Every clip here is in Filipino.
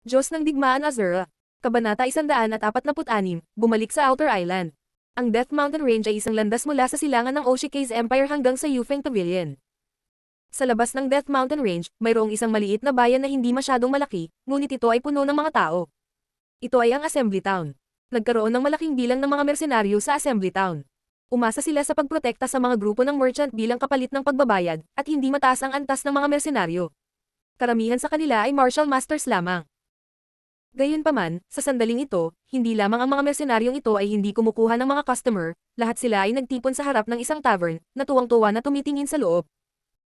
Diyos ng Digmaan Azura. Kabanata 146, bumalik sa Outer Island. Ang Death Mountain Range ay isang landas mula sa silangan ng Oshikage Empire hanggang sa Yufeng Pavilion. Sa labas ng Death Mountain Range, mayroong isang maliit na bayan na hindi masyadong malaki, ngunit ito ay puno ng mga tao. Ito ay ang Assembly Town. Nagkaroon ng malaking bilang ng mga mersenaryo sa Assembly Town. Umasa sila sa pagprotekta sa mga grupo ng merchant bilang kapalit ng pagbabayad, at hindi mataas ang antas ng mga mersenaryo. Karamihan sa kanila ay martial masters lamang. Gayunpaman, sa sandaling ito, hindi lamang ang mga mersenaryong ito ay hindi kumukuha ng mga customer, lahat sila ay nagtipon sa harap ng isang tavern, na tuwang-tuwa na tumitingin sa loob.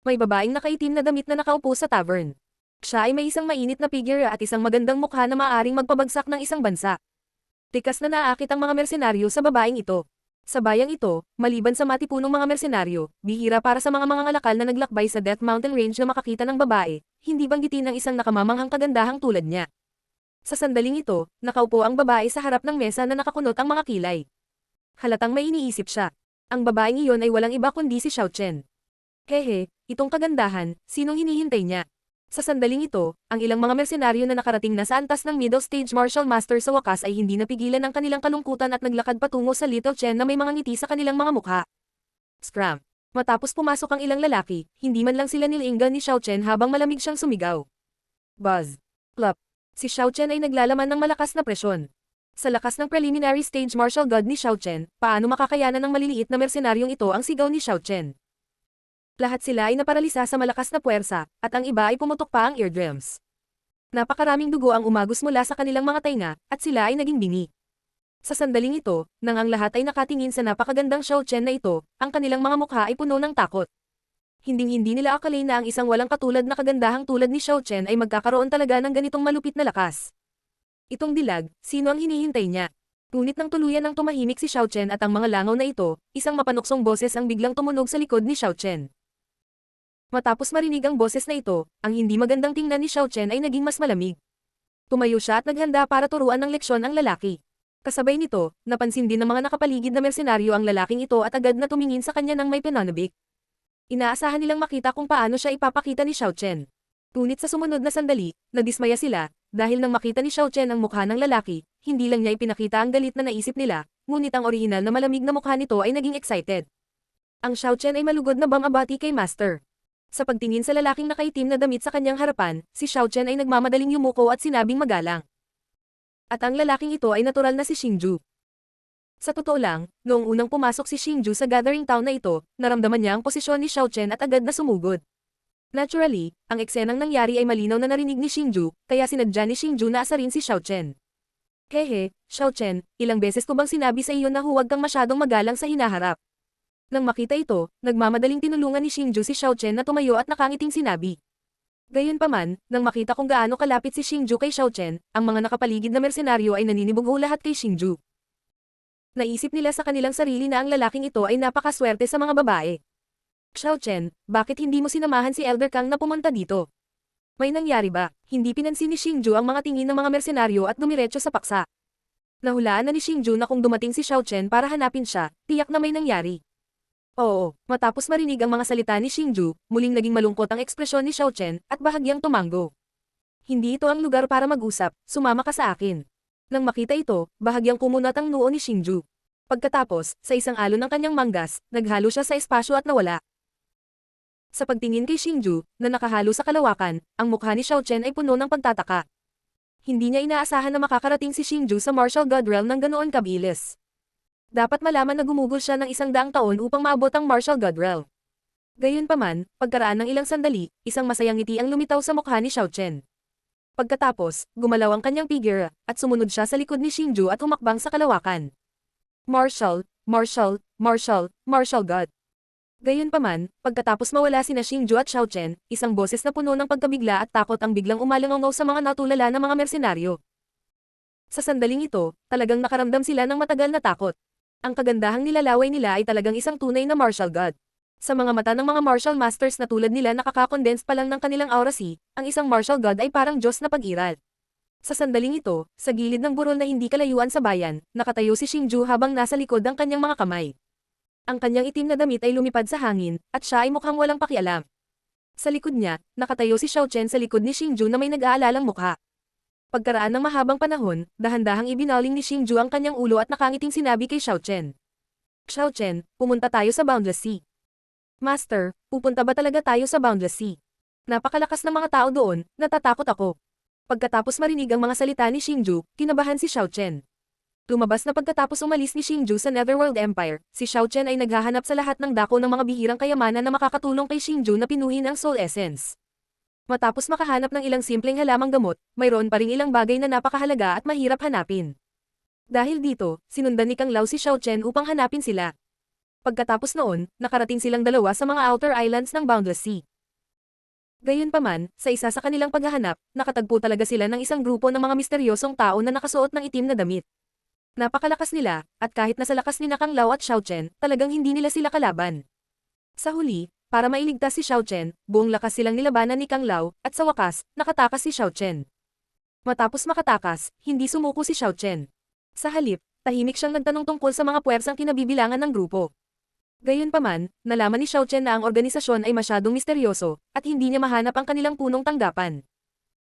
May babaeng nakaitim na damit na nakaupo sa tavern. Siya ay may isang mainit na figure at isang magandang mukha na maaaring magpabagsak ng isang bansa. Tikas na naaakit ang mga mersenaryo sa babaeng ito. Sa bayang ito, maliban sa matipunong mga mersenaryo, bihira para sa mga mangangalakal na naglakbay sa Death Mountain Range na makakita ng babae, hindi banggitin ng isang nakamamanghang kagandahang tulad niya. Sa sandaling ito, nakaupo ang babae sa harap ng mesa na nakakunot ang mga kilay. Halatang may iniisip siya. Ang babaeng iyon ay walang iba kundi si Xiao Chen. Hehe, itong kagandahan, sinong hinihintay niya? Sa sandaling ito, ang ilang mga mersenaryo na nakarating na sa antas ng middle stage martial master sa wakas ay hindi napigilan ang kanilang kalungkutan at naglakad patungo sa Little Chen na may mga ngiti sa kanilang mga mukha. Scram. Matapos pumasok ang ilang lalaki, hindi man lang sila nilinggan ni Xiao Chen habang malamig siyang sumigaw. Buzz. Plop. Si Xiao Chen ay naglalaman ng malakas na presyon. Sa lakas ng preliminary stage martial god ni Xiao Chen, paano makakayanan ng maliliit na mersenaryong ito ang sigaw ni Xiao Chen? Lahat sila ay naparalisa sa malakas na puwersa, at ang iba ay pumutok pa ang eardrums. Napakaraming dugo ang umagos mula sa kanilang mga tainga, at sila ay naging bingi. Sa sandaling ito, nang ang lahat ay nakatingin sa napakagandang Xiao Chen na ito, ang kanilang mga mukha ay puno ng takot. Hinding-hindi nila akalain na ang isang walang katulad na kagandahang tulad ni Xiao Chen ay magkakaroon talaga ng ganitong malupit na lakas. Itong dilag, sino ang hinihintay niya? Ngunit nang tuluyan ng tumahimik si Xiao Chen at ang mga langaw na ito, isang mapanuksong boses ang biglang tumunog sa likod ni Xiao Chen. Matapos marinig ang boses na ito, ang hindi magandang tingnan ni Xiao Chen ay naging mas malamig. Tumayo siya at naghanda para turuan ng leksyon ang lalaki. Kasabay nito, napansin din ng mga nakapaligid na mersenaryo ang lalaking ito at agad na tumingin sa kanya ng may pananabik. Inaasahan nilang makita kung paano siya ipapakita ni Xiao Chen. Ngunit sa sumunod na sandali, nadismaya sila, dahil nang makita ni Xiao Chen ang mukha ng lalaki, hindi lang niya ipinakita ang galit na naisip nila, ngunit ang orihinal na malamig na mukha nito ay naging excited. Ang Xiao Chen ay malugod na bang-abati kay Master. Sa pagtingin sa lalaking nakaitim na damit sa kanyang harapan, si Xiao Chen ay nagmamadaling yumuko at sinabing magalang. At ang lalaking ito ay natural na si Xingju. Sa totoo lang, noong unang pumasok si Xingju sa gathering town na ito, naramdaman niya ang posisyon ni Xiao Chen at agad na sumugod. Naturally, ang eksenang nangyari ay malinaw na narinig ni Xingju, kaya sinadya ni Xingju na asarin si Xiao Chen. Hehe, Xiao Chen, ilang beses ko bang sinabi sa iyo na huwag kang masyadong magalang sa hinaharap? Nang makita ito, nagmamadaling tinulungan ni Xingju si Xiao Chen na tumayo at nakangiting sinabi. Gayunpaman, nang makita kung gaano kalapit si Xingju kay Xiao Chen, ang mga nakapaligid na mersenaryo ay naninibugho lahat kay Xingju. Naisip nila sa kanilang sarili na ang lalaking ito ay napakaswerte sa mga babae. Xiao Chen, bakit hindi mo sinamahan si Elder Kang na pumunta dito? May nangyari ba? Hindi pinansin ni Xingju ang mga tingin ng mga mersenaryo at dumiretso sa paksa. Nahulaan na ni Xingju na kung dumating si Xiao Chen para hanapin siya, tiyak na may nangyari. Oo, matapos marinig ang mga salita ni Xingju, muling naging malungkot ang ekspresyon ni Xiao Chen at bahagyang tumanggo. Hindi ito ang lugar para mag-usap, sumama ka sa akin. Nang makita ito, bahagyang kumunat ang noo ni Xingju. Pagkatapos, sa isang alon ng kanyang manggas, naghalo siya sa espasyo at nawala. Sa pagtingin kay Xingju, na nakahalo sa kalawakan, ang mukha ni Xiao Chen ay puno ng pagtataka. Hindi niya inaasahan na makakarating si Xingju sa martial god realm ng ganoon kabilis. Dapat malaman na gumugol siya ng 100 taon upang maabot ang martial god realm. Gayunpaman, pagkaraan ng ilang sandali, isang masayang ngiti ang lumitaw sa mukha ni Xiao Chen. Pagkatapos, gumalaw ang kanyang figure, at sumunod siya sa likod ni Xingju at humakbang sa kalawakan. Martial, martial, martial, martial god. Gayunpaman, pagkatapos mawala sina Xingju at Xiao Chen, isang boses na puno ng pagkabigla at takot ang biglang umalangaw sa mga natulala ng mga mersenaryo. Sa sandaling ito, talagang nakaramdam sila ng matagal na takot. Ang kagandahang nilalaway nila ay talagang isang tunay na martial god. Sa mga mata ng mga martial masters na tulad nila nakaka-condense pa lang ng kanilang aura ang isang martial god ay parang Diyos na pag-iral. Sa sandaling ito, sa gilid ng burol na hindi kalayuan sa bayan, nakatayo si Xingju habang nasa likod ng kanyang mga kamay. Ang kanyang itim na damit ay lumipad sa hangin, at siya ay mukhang walang pakialam. Sa likod niya, nakatayo si Xiao Chen sa likod ni Xingju na may nag-aalalang mukha. Pagkaraan ng mahabang panahon, dahan-dahang ibinaling ni Xingju ang kanyang ulo at nakangiting sinabi kay Xiao Chen. Xiao Chen, pumunta tayo sa Boundless Sea. Master, pupunta ba talaga tayo sa Boundless Sea? Napakalakas ng mga tao doon, natatakot ako. Pagkatapos marinig ang mga salita ni Xingju, kinabahan si Xiao Chen. Lumabas na pagkatapos umalis ni Xingju sa Netherworld Empire, si Xiao Chen ay naghahanap sa lahat ng dako ng mga bihirang kayamanan na makakatulong kay Xingju na pinuhin ang Soul Essence. Matapos makahanap ng ilang simpleng halamang gamot, mayroon pa ring ilang bagay na napakahalaga at mahirap hanapin. Dahil dito, sinundan ni Kang Lao si Xiao Chen upang hanapin sila. Pagkatapos noon, nakarating silang dalawa sa mga outer islands ng Boundless Sea. Gayunpaman, sa isa sa kanilang paghahanap, nakatagpo talaga sila ng isang grupo ng mga misteryosong tao na nakasuot ng itim na damit. Napakalakas nila, at kahit nasa lakas ni Kang Lao at Xiao Chen, talagang hindi nila sila kalaban. Sa huli, para mailigtas si Xiao Chen, buong lakas silang nilabanan ni Kang Lao, at sa wakas, nakatakas si Xiao Chen. Matapos makatakas, hindi sumuko si Xiao Chen. Sa halip, tahimik siyang nagtanong tungkol sa mga puwersang kinabibilangan ng grupo. Gayunpaman, nalaman ni Xiao Chen na ang organisasyon ay masyadong misteryoso, at hindi niya mahanap ang kanilang punong tanggapan.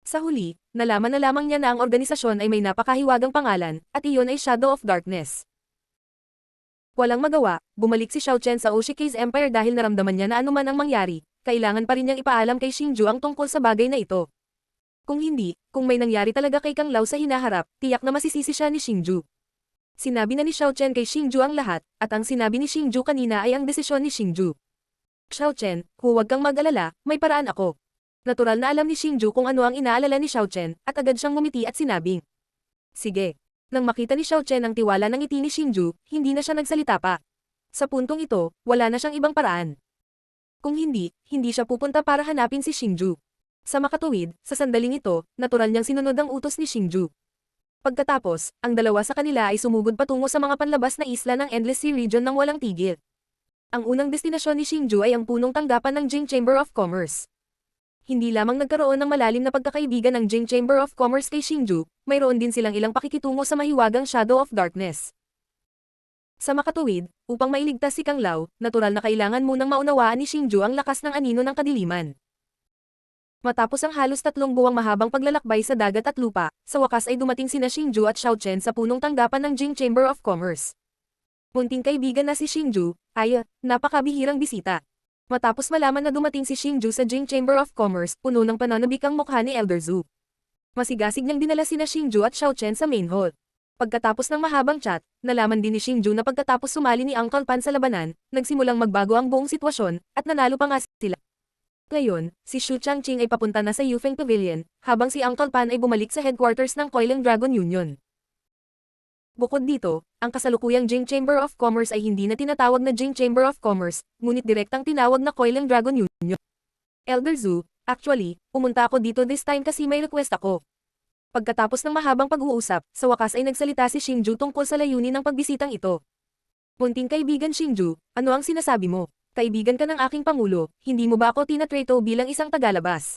Sa huli, nalaman na lamang niya na ang organisasyon ay may napakahiwagang pangalan, at iyon ay Shadow of Darkness. Walang magawa, bumalik si Xiao Chen sa Oshikage Empire dahil naramdaman niya na anuman ang mangyari, kailangan pa rin niyang ipaalam kay Xingju ang tungkol sa bagay na ito. Kung hindi, kung may nangyari talaga kay Kang Lao sa hinaharap, tiyak na masisisi siya ni Xingju. Sinabi na ni Xiao Chen kay Xingju ang lahat, at ang sinabi ni Xingju kanina ay ang desisyon ni Xingju. Xiao Chen, huwag kang mag-alala, may paraan ako. Natural na alam ni Xingju kung ano ang inaalala ni Xiao Chen, at agad siyang ngumiti at sinabing, sige. Nang makita ni Xiao Chen ang tiwala ng ngiti ni Xingju, hindi na siya nagsalita pa. Sa puntong ito, wala na siyang ibang paraan. Kung hindi, hindi siya pupunta para hanapin si Xingju. Sa makatuwid, sa sandaling ito, natural niyang sinunod ang utos ni Xingju. Pagkatapos, ang dalawa sa kanila ay sumugod patungo sa mga panlabas na isla ng Endless Sea Region ng walang tigil. Ang unang destinasyon ni Xingju ay ang punong tanggapan ng Jing Chamber of Commerce. Hindi lamang nagkaroon ng malalim na pagkakaibigan ng Jing Chamber of Commerce kay Xingju, mayroon din silang ilang pakikitungo sa mahiwagang Shadow of Darkness. Sa makatuwid, upang mailigtas si Kang Lao, natural na kailangan munang maunawaan ni Xingju ang lakas ng anino ng kadiliman. Matapos ang halos 3 buwang mahabang paglalakbay sa dagat at lupa, sa wakas ay dumating sina Xingju at Xiao Chen sa punong tanggapan ng Jing Chamber of Commerce. Munting kaibigan na si Xingju, ay, napakabihirang bisita. Matapos malaman na dumating si Xingju sa Jing Chamber of Commerce, puno ng pananabik ang mukha ni Elder Zhu. Masigasig niyang dinala sina Xingju at Xiao Chen sa main hall. Pagkatapos ng mahabang chat, nalaman din ni Xingju na pagkatapos sumali ni Uncle Pan sa labanan, nagsimulang magbago ang buong sitwasyon, at nanalo pa nga sila. Ngayon, si Xu Changqing ay papunta na sa Yufeng Pavilion, habang si Uncle Pan ay bumalik sa headquarters ng Coiling Dragon Union. Bukod dito, ang kasalukuyang Jing Chamber of Commerce ay hindi na tinatawag na Jing Chamber of Commerce, ngunit direktang tinawag na Coiling Dragon Union. Elder Zhu, actually, pumunta ako dito this time kasi may request ako. Pagkatapos ng mahabang pag-uusap, sa wakas ay nagsalita si Xingju tungkol sa layunin ng pagbisitang ito. Munting kaibigan Xingju, ano ang sinasabi mo? Kaibigan ka ng aking pangulo, hindi mo ba ako tinatrato bilang isang tagalabas?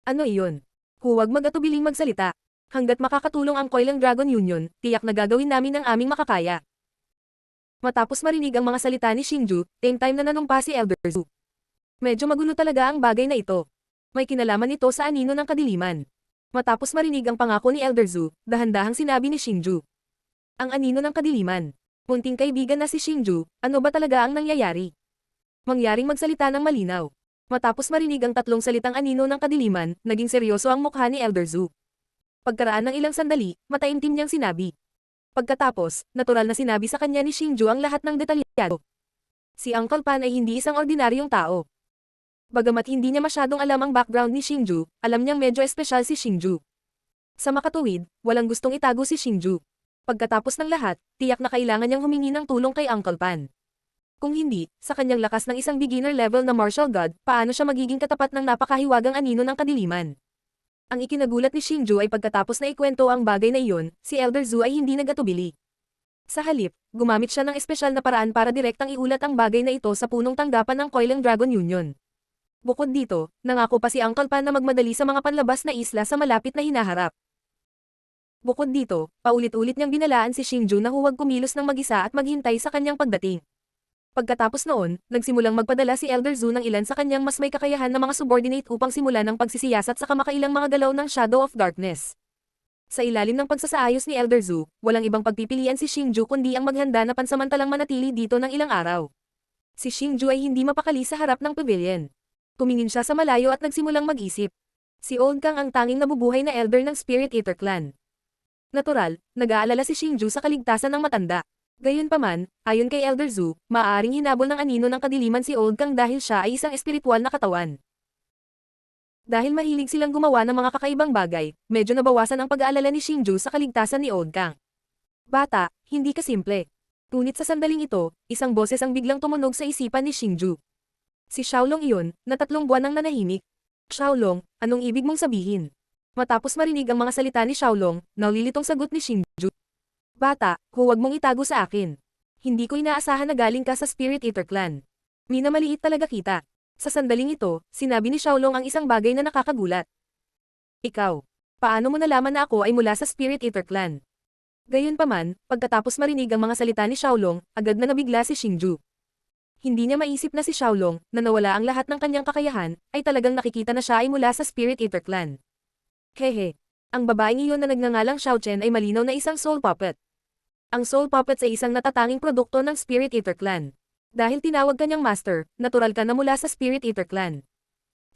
Ano iyon? Huwag mag-atubiling magsalita. Hanggat makakatulong ang Coiling Dragon Union, tiyak na gagawin namin ang aming makakaya. Matapos marinig ang mga salita ni Xingju, same time na nanumpa si Elder Zhu. Medyo magulo talaga ang bagay na ito. May kinalaman ito sa anino ng kadiliman. Matapos marinig ang pangako ni Elder Zhu, dahan-dahang sinabi ni Xingju. Ang anino ng kadiliman. Munting kaibigan na si Xingju, ano ba talaga ang nangyayari? Mangyaring magsalita ng malinaw. Matapos marinig ang 3 salitang anino ng kadiliman, naging seryoso ang mukha ni Elder Zhu. Pagkaraan ng ilang sandali, mataimtim niyang sinabi. Pagkatapos, natural na sinabi sa kanya ni Xingju ang lahat ng detalyado. Si Uncle Pan ay hindi isang ordinaryong tao. Bagamat hindi niya masyadong alam ang background ni Xingju, alam niyang medyo espesyal si Xingju. Sa makatuwid, walang gustong itago si Xingju. Pagkatapos ng lahat, tiyak na kailangan niyang humingi ng tulong kay Uncle Pan. Kung hindi, sa kanyang lakas ng isang beginner level na martial god, paano siya magiging katapat ng napakahiwagang anino ng kadiliman? Ang ikinagulat ni Xingju ay pagkatapos na ikwento ang bagay na iyon, si Elder Zhu ay hindi nag-atubili. Sa halip, gumamit siya ng espesyal na paraan para direktang iulat ang bagay na ito sa punong tanggapan ng Coiling Dragon Union. Bukod dito, nangako pa si Uncle Pan na magmadali sa mga panlabas na isla sa malapit na hinaharap. Bukod dito, paulit-ulit niyang binalaan si Xingju na huwag kumilos ng mag-isa at maghintay sa kanyang pagdating. Pagkatapos noon, nagsimulang magpadala si Elder Zhu ng ilan sa kanyang mas may kakayahan na mga subordinate upang simulan ang pagsisiyasat sa kamakailang mga galaw ng Shadow of Darkness. Sa ilalim ng pagsasaayos ni Elder Zhu, walang ibang pagpipilian si Xingju kundi ang maghanda na pansamantalang manatili dito ng ilang araw. Si Xingju ay hindi mapakali sa harap ng pavilion. Tumingin siya sa malayo at nagsimulang mag-isip. Si Old Kang ang tanging nabubuhay na elder ng Spirit Eater Clan. Natural, nag-aalala si Xingju sa kaligtasan ng matanda. Gayunpaman, ayon kay Elder Zhu, maaaring hinabol ng anino ng kadiliman si Old Kang dahil siya ay isang espiritual na katawan. Dahil mahilig silang gumawa ng mga kakaibang bagay, medyo nabawasan ang pag-aalala ni Xingju sa kaligtasan ni Old Kang. Bata, hindi ka simple. Ngunit sa sandaling ito, isang boses ang biglang tumunog sa isipan ni Xingju. Si Xiaolong iyon, na 3 buwan nang nanahimik. Xiaolong, anong ibig mong sabihin? Matapos marinig ang mga salita ni Xiaolong, naulilitong sagot ni Xingju. Bata, huwag mong itago sa akin. Hindi ko inaasahan na galing ka sa Spirit Eater Clan. Minamaliit talaga kita. Sa sandaling ito, sinabi ni Xiaolong ang isang bagay na nakakagulat. Ikaw, paano mo nalaman na ako ay mula sa Spirit Eater Clan? Gayunpaman, pagkatapos marinig ang mga salita ni Xiaolong, agad na nabigla si Xingju. Hindi niya maisip na si Xiaolong, na nawala ang lahat ng kanyang kakayahan, ay talagang nakikita na siya ay mula sa Spirit Eater Clan. Hehe. Ang babaeng iyon na nagngangalang Xiao Chen ay malinaw na isang soul puppet. Ang soul puppet ay isang natatanging produkto ng Spirit Eater Clan. Dahil tinawag kanyang master, natural ka na mula sa Spirit Eater Clan.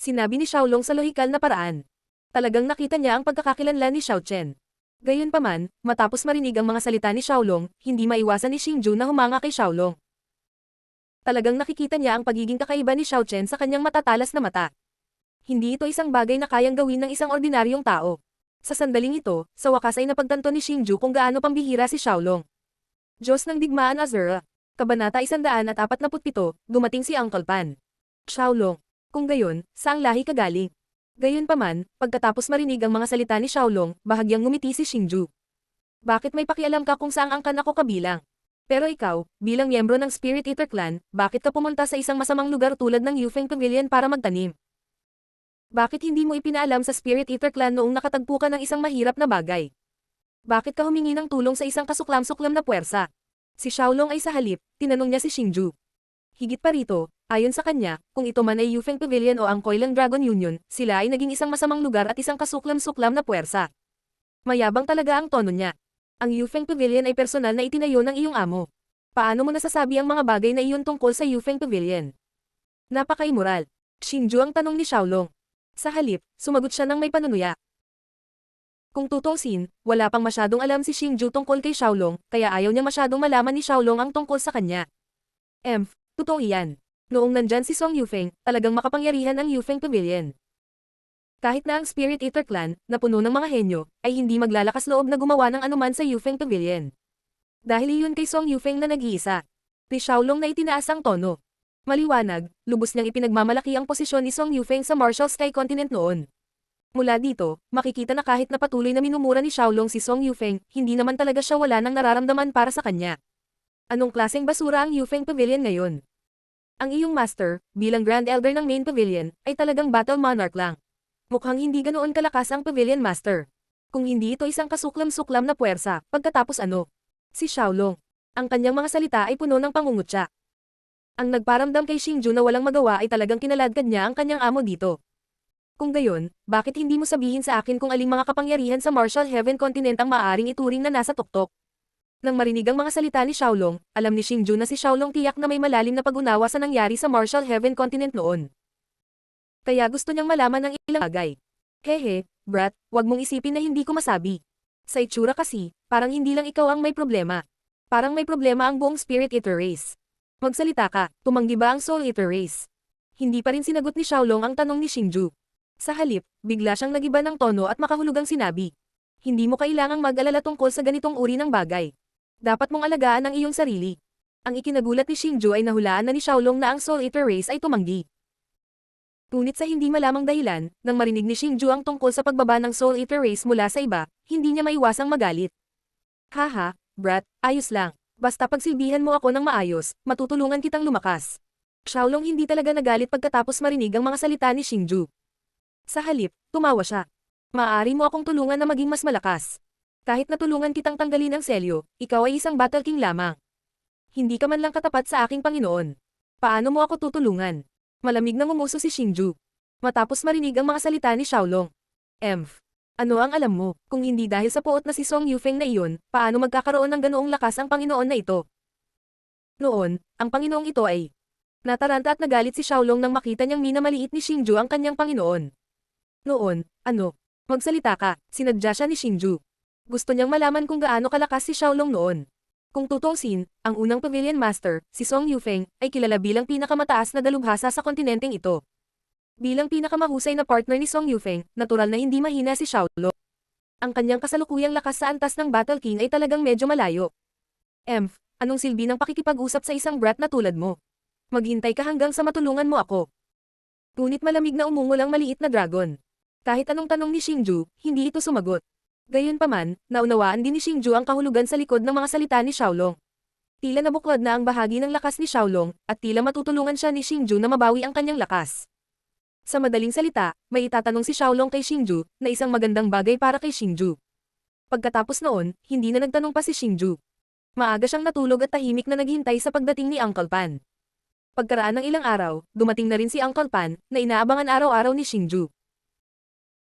Sinabi ni Xiaolong sa lohikal na paraan. Talagang nakita niya ang pagkakakilanlan ni Xiao Chen. Gayunpaman, matapos marinig ang mga salita ni Xiaolong, hindi maiwasan ni Xingju na humanga kay Xiaolong. Talagang nakikita niya ang pagiging kakaiba ni Xiao Chen sa kanyang matatalas na mata. Hindi ito isang bagay na kayang gawin ng isang ordinaryong tao. Sa sandaling ito, sa wakas ay napagtanto ni Xingju kung gaano pambihira si Xiaolong. Diyos ng Digmaan Azura. Kabanata 147, dumating si Uncle Pan. Xiaolong. Kung gayon, saang lahi ka galing? Gayunpaman, pagkatapos marinig ang mga salita ni Xiaolong, bahagyang ngumiti si Xingju. Bakit may pakialam ka kung saang angkan ako kabilang? Pero ikaw, bilang miyembro ng Spirit Eater Clan, bakit ka pumunta sa isang masamang lugar tulad ng Yufeng Pavilion para magtanim? Bakit hindi mo ipinaalam sa Spirit Eater Clan noong nakatagpo ka ng isang mahirap na bagay? Bakit ka humingi ng tulong sa isang kasuklam-suklam na puwersa? Si Xiaolong ay sa halip, tinanong niya si Xingju. Higit pa rito, ayon sa kanya, kung ito man ay Yufeng Pavilion o ang Koilang Dragon Union, sila ay naging isang masamang lugar at isang kasuklam-suklam na puwersa. Mayabang talaga ang tono niya. Ang Yufeng Pavilion ay personal na itinayo ng iyong amo. Paano mo nasasabi ang mga bagay na iyon tungkol sa Yufeng Pavilion? Napaka-immoral. Xingju ang tanong ni Xiaolong. Sa halip, sumagot siya ng may panunuya. Kung tutuusin, wala pang masyadong alam si Xingju tungkol kay Xiaolong, kaya ayaw niya masyadong malaman ni Xiaolong ang tungkol sa kanya. Totoo iyan. Noong nandyan si Song Yufeng, talagang makapangyarihan ang Yufeng Pavilion. Kahit na ang Spirit Eater Clan, na puno ng mga henyo, ay hindi maglalakas loob na gumawa ng anuman sa Yufeng Pavilion. Dahil iyon kay Song Yufeng na nag-iisa. Ni Xiaolong na itinaas ang tono. Maliwanag, lubos niyang ipinagmamalaki ang posisyon ni Song Yufeng sa Martial Sky Continent noon. Mula dito, makikita na kahit na patuloy na minumura ni Xiaolong si Song Yufeng, hindi naman talaga siya wala ng nararamdaman para sa kanya. Anong klaseng basura ang Yufeng Pavilion ngayon? Ang iyong master, bilang Grand Elder ng Main Pavilion, ay talagang Battle Monarch lang. Mukhang hindi ganoon kalakas ang Pavilion Master. Kung hindi ito isang kasuklam-suklam na puwersa, pagkatapos ano? Si Xiaolong. Ang kanyang mga salita ay puno ng pangungutya. Ang nagparamdam kay Xingju na walang magawa ay talagang kinaladkad niya ang kanyang amo dito. Kung gayon, bakit hindi mo sabihin sa akin kung aling mga kapangyarihan sa Martial Heaven Continent ang maaaring ituring na nasa tuktok? Nang marinig ang mga salita ni Xiaolong, alam ni Xingju na si Xiaolong tiyak na may malalim na pag-unawa sa nangyari sa Martial Heaven Continent noon. Kaya gusto niyang malaman ng ilang bagay. Hehe, brat, wag mong isipin na hindi ko masabi. Sa itsura kasi, parang hindi lang ikaw ang may problema. Parang may problema ang buong Spirit Eater Race. Magsalita ka, tumanggi ba ang Soul Eater Race? Hindi pa rin sinagot ni Xiaolong ang tanong ni Xingju. Sa halip, bigla siyang nagiba ng tono at makahulugang sinabi. Hindi mo kailangang mag-alala tungkol sa ganitong uri ng bagay. Dapat mong alagaan ang iyong sarili. Ang ikinagulat ni Xingju ay nahulaan na ni Xiaolong na ang Soul Eater Race ay tumanggi. Ngunit sa hindi malamang dahilan, nang marinig ni Xingju ang tungkol sa pagbaba ng Soul Eater Race mula sa iba, hindi niya maiwasang magalit. Haha, brat, ayos lang. Basta pagsilbihan mo ako ng maayos, matutulungan kitang lumakas. Xiaolong hindi talaga nagalit pagkatapos marinig ang mga salita ni Xingju. Sa halip, tumawa siya. Maaari mo akong tulungan na maging mas malakas. Kahit natulungan kitang tanggalin ang selyo, ikaw ay isang Battle King lamang. Hindi ka man lang katapat sa aking Panginoon. Paano mo ako tutulungan? Malamig na ngumuso si Xingju. Matapos marinig ang mga salita ni Xiaolong. Ano ang alam mo? Kung hindi dahil sa puot na si Song Yufeng na iyon, paano magkakaroon ng ganoong lakas ang Panginoon na ito? Noon, ang Panginoong ito ay nataranta at nagalit si Xiaolong nang makita niyang minamaliit ni Xingju ang kanyang Panginoon. Noon, ano? Magsalita ka, sinadya siya ni Xingju. Gusto niyang malaman kung gaano kalakas si Xiaolong noon. Kung tutuusin, ang unang Pavilion Master, si Song Yufeng, ay kilala bilang pinakamataas na dalubhasa sa kontinenteng ito. Bilang pinakamahusay na partner ni Song Yufeng, natural na hindi mahina si Xiaolong. Ang kanyang kasalukuyang lakas sa antas ng Battle King ay talagang medyo malayo. Anong silbi ng pakikipag-usap sa isang brat na tulad mo? Maghintay ka hanggang sa matulungan mo ako. Ngunit malamig na umungol ang maliit na dragon. Kahit anong tanong ni Xingju, hindi ito sumagot. Gayunpaman, naunawaan din ni Xingju ang kahulugan sa likod ng mga salita ni Xiaolong. Tila nabuklod na ang bahagi ng lakas ni Xiaolong, at tila matutulungan siya ni Xingju na mabawi ang kanyang lakas. Sa madaling salita, may itatanong si Xiaolong kay Xingju, na isang magandang bagay para kay Xingju. Pagkatapos noon, hindi na nagtanong pa si Xingju. Maaga siyang natulog at tahimik na naghintay sa pagdating ni Uncle Pan. Pagkaraan ng ilang araw, dumating na rin si Uncle Pan, na inaabangan araw-araw ni Xingju.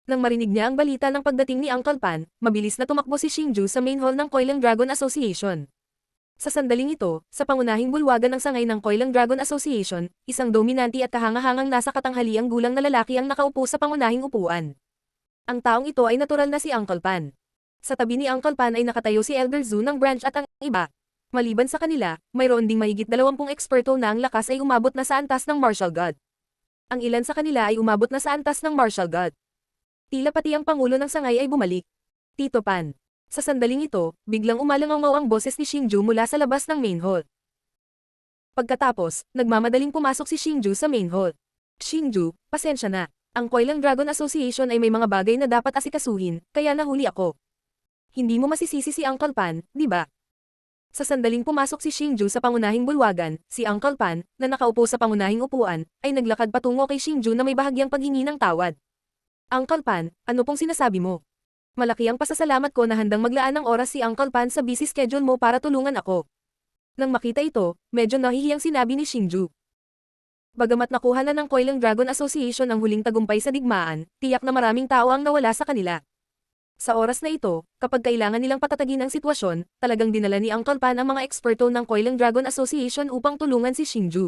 Nang marinig niya ang balita ng pagdating ni Uncle Pan, mabilis na tumakbo si Xingju sa main hall ng Koilang Dragon Association. Sa sandaling ito, sa pangunahing bulwagan ng sangay ng Koilang Dragon Association, isang dominante at kahangahangang nasa katanghaliang gulang na lalaki ang nakaupo sa pangunahing upuan. Ang taong ito ay natural na si Uncle Pan. Sa tabi ni Uncle Pan ay nakatayo si Elder Zhu ng branch at ang iba. Maliban sa kanila, mayroon ding mahigit 20 eksperto na ang lakas ay umabot na sa antas ng Martial God. Ang ilan sa kanila ay umabot na sa antas ng Martial God. Tila pati ang pangulo ng sangay ay bumalik. Tito Pan. Sa sandaling ito, biglang umalangaw ang boses ni Xingju mula sa labas ng main hall. Pagkatapos, nagmamadaling pumasok si Xingju sa main hall. Xingju, pasensya na. Ang Koilang Dragon Association ay may mga bagay na dapat asikasuhin, kaya nahuli ako. Hindi mo masisisi si Uncle Pan, di ba? Sa sandaling pumasok si Xingju sa pangunahing bulwagan, si Uncle Pan, na nakaupo sa pangunahing upuan, ay naglakad patungo kay Xingju na may bahagyang paghingi ng tawad. Uncle Pan, ano pong sinasabi mo? Malaki ang pasasalamat ko na handang maglaan ng oras si Uncle Pan sa busy schedule mo para tulungan ako. Nang makita ito, medyo nahihiyang sinabi ni Xingju. Bagamat nakuha na ng Koilang Dragon Association ang huling tagumpay sa digmaan, tiyak na maraming tao ang nawala sa kanila. Sa oras na ito, kapag kailangan nilang patatagin ang sitwasyon, talagang dinala ni Uncle Pan ang mga eksperto ng Koilang Dragon Association upang tulungan si Xingju.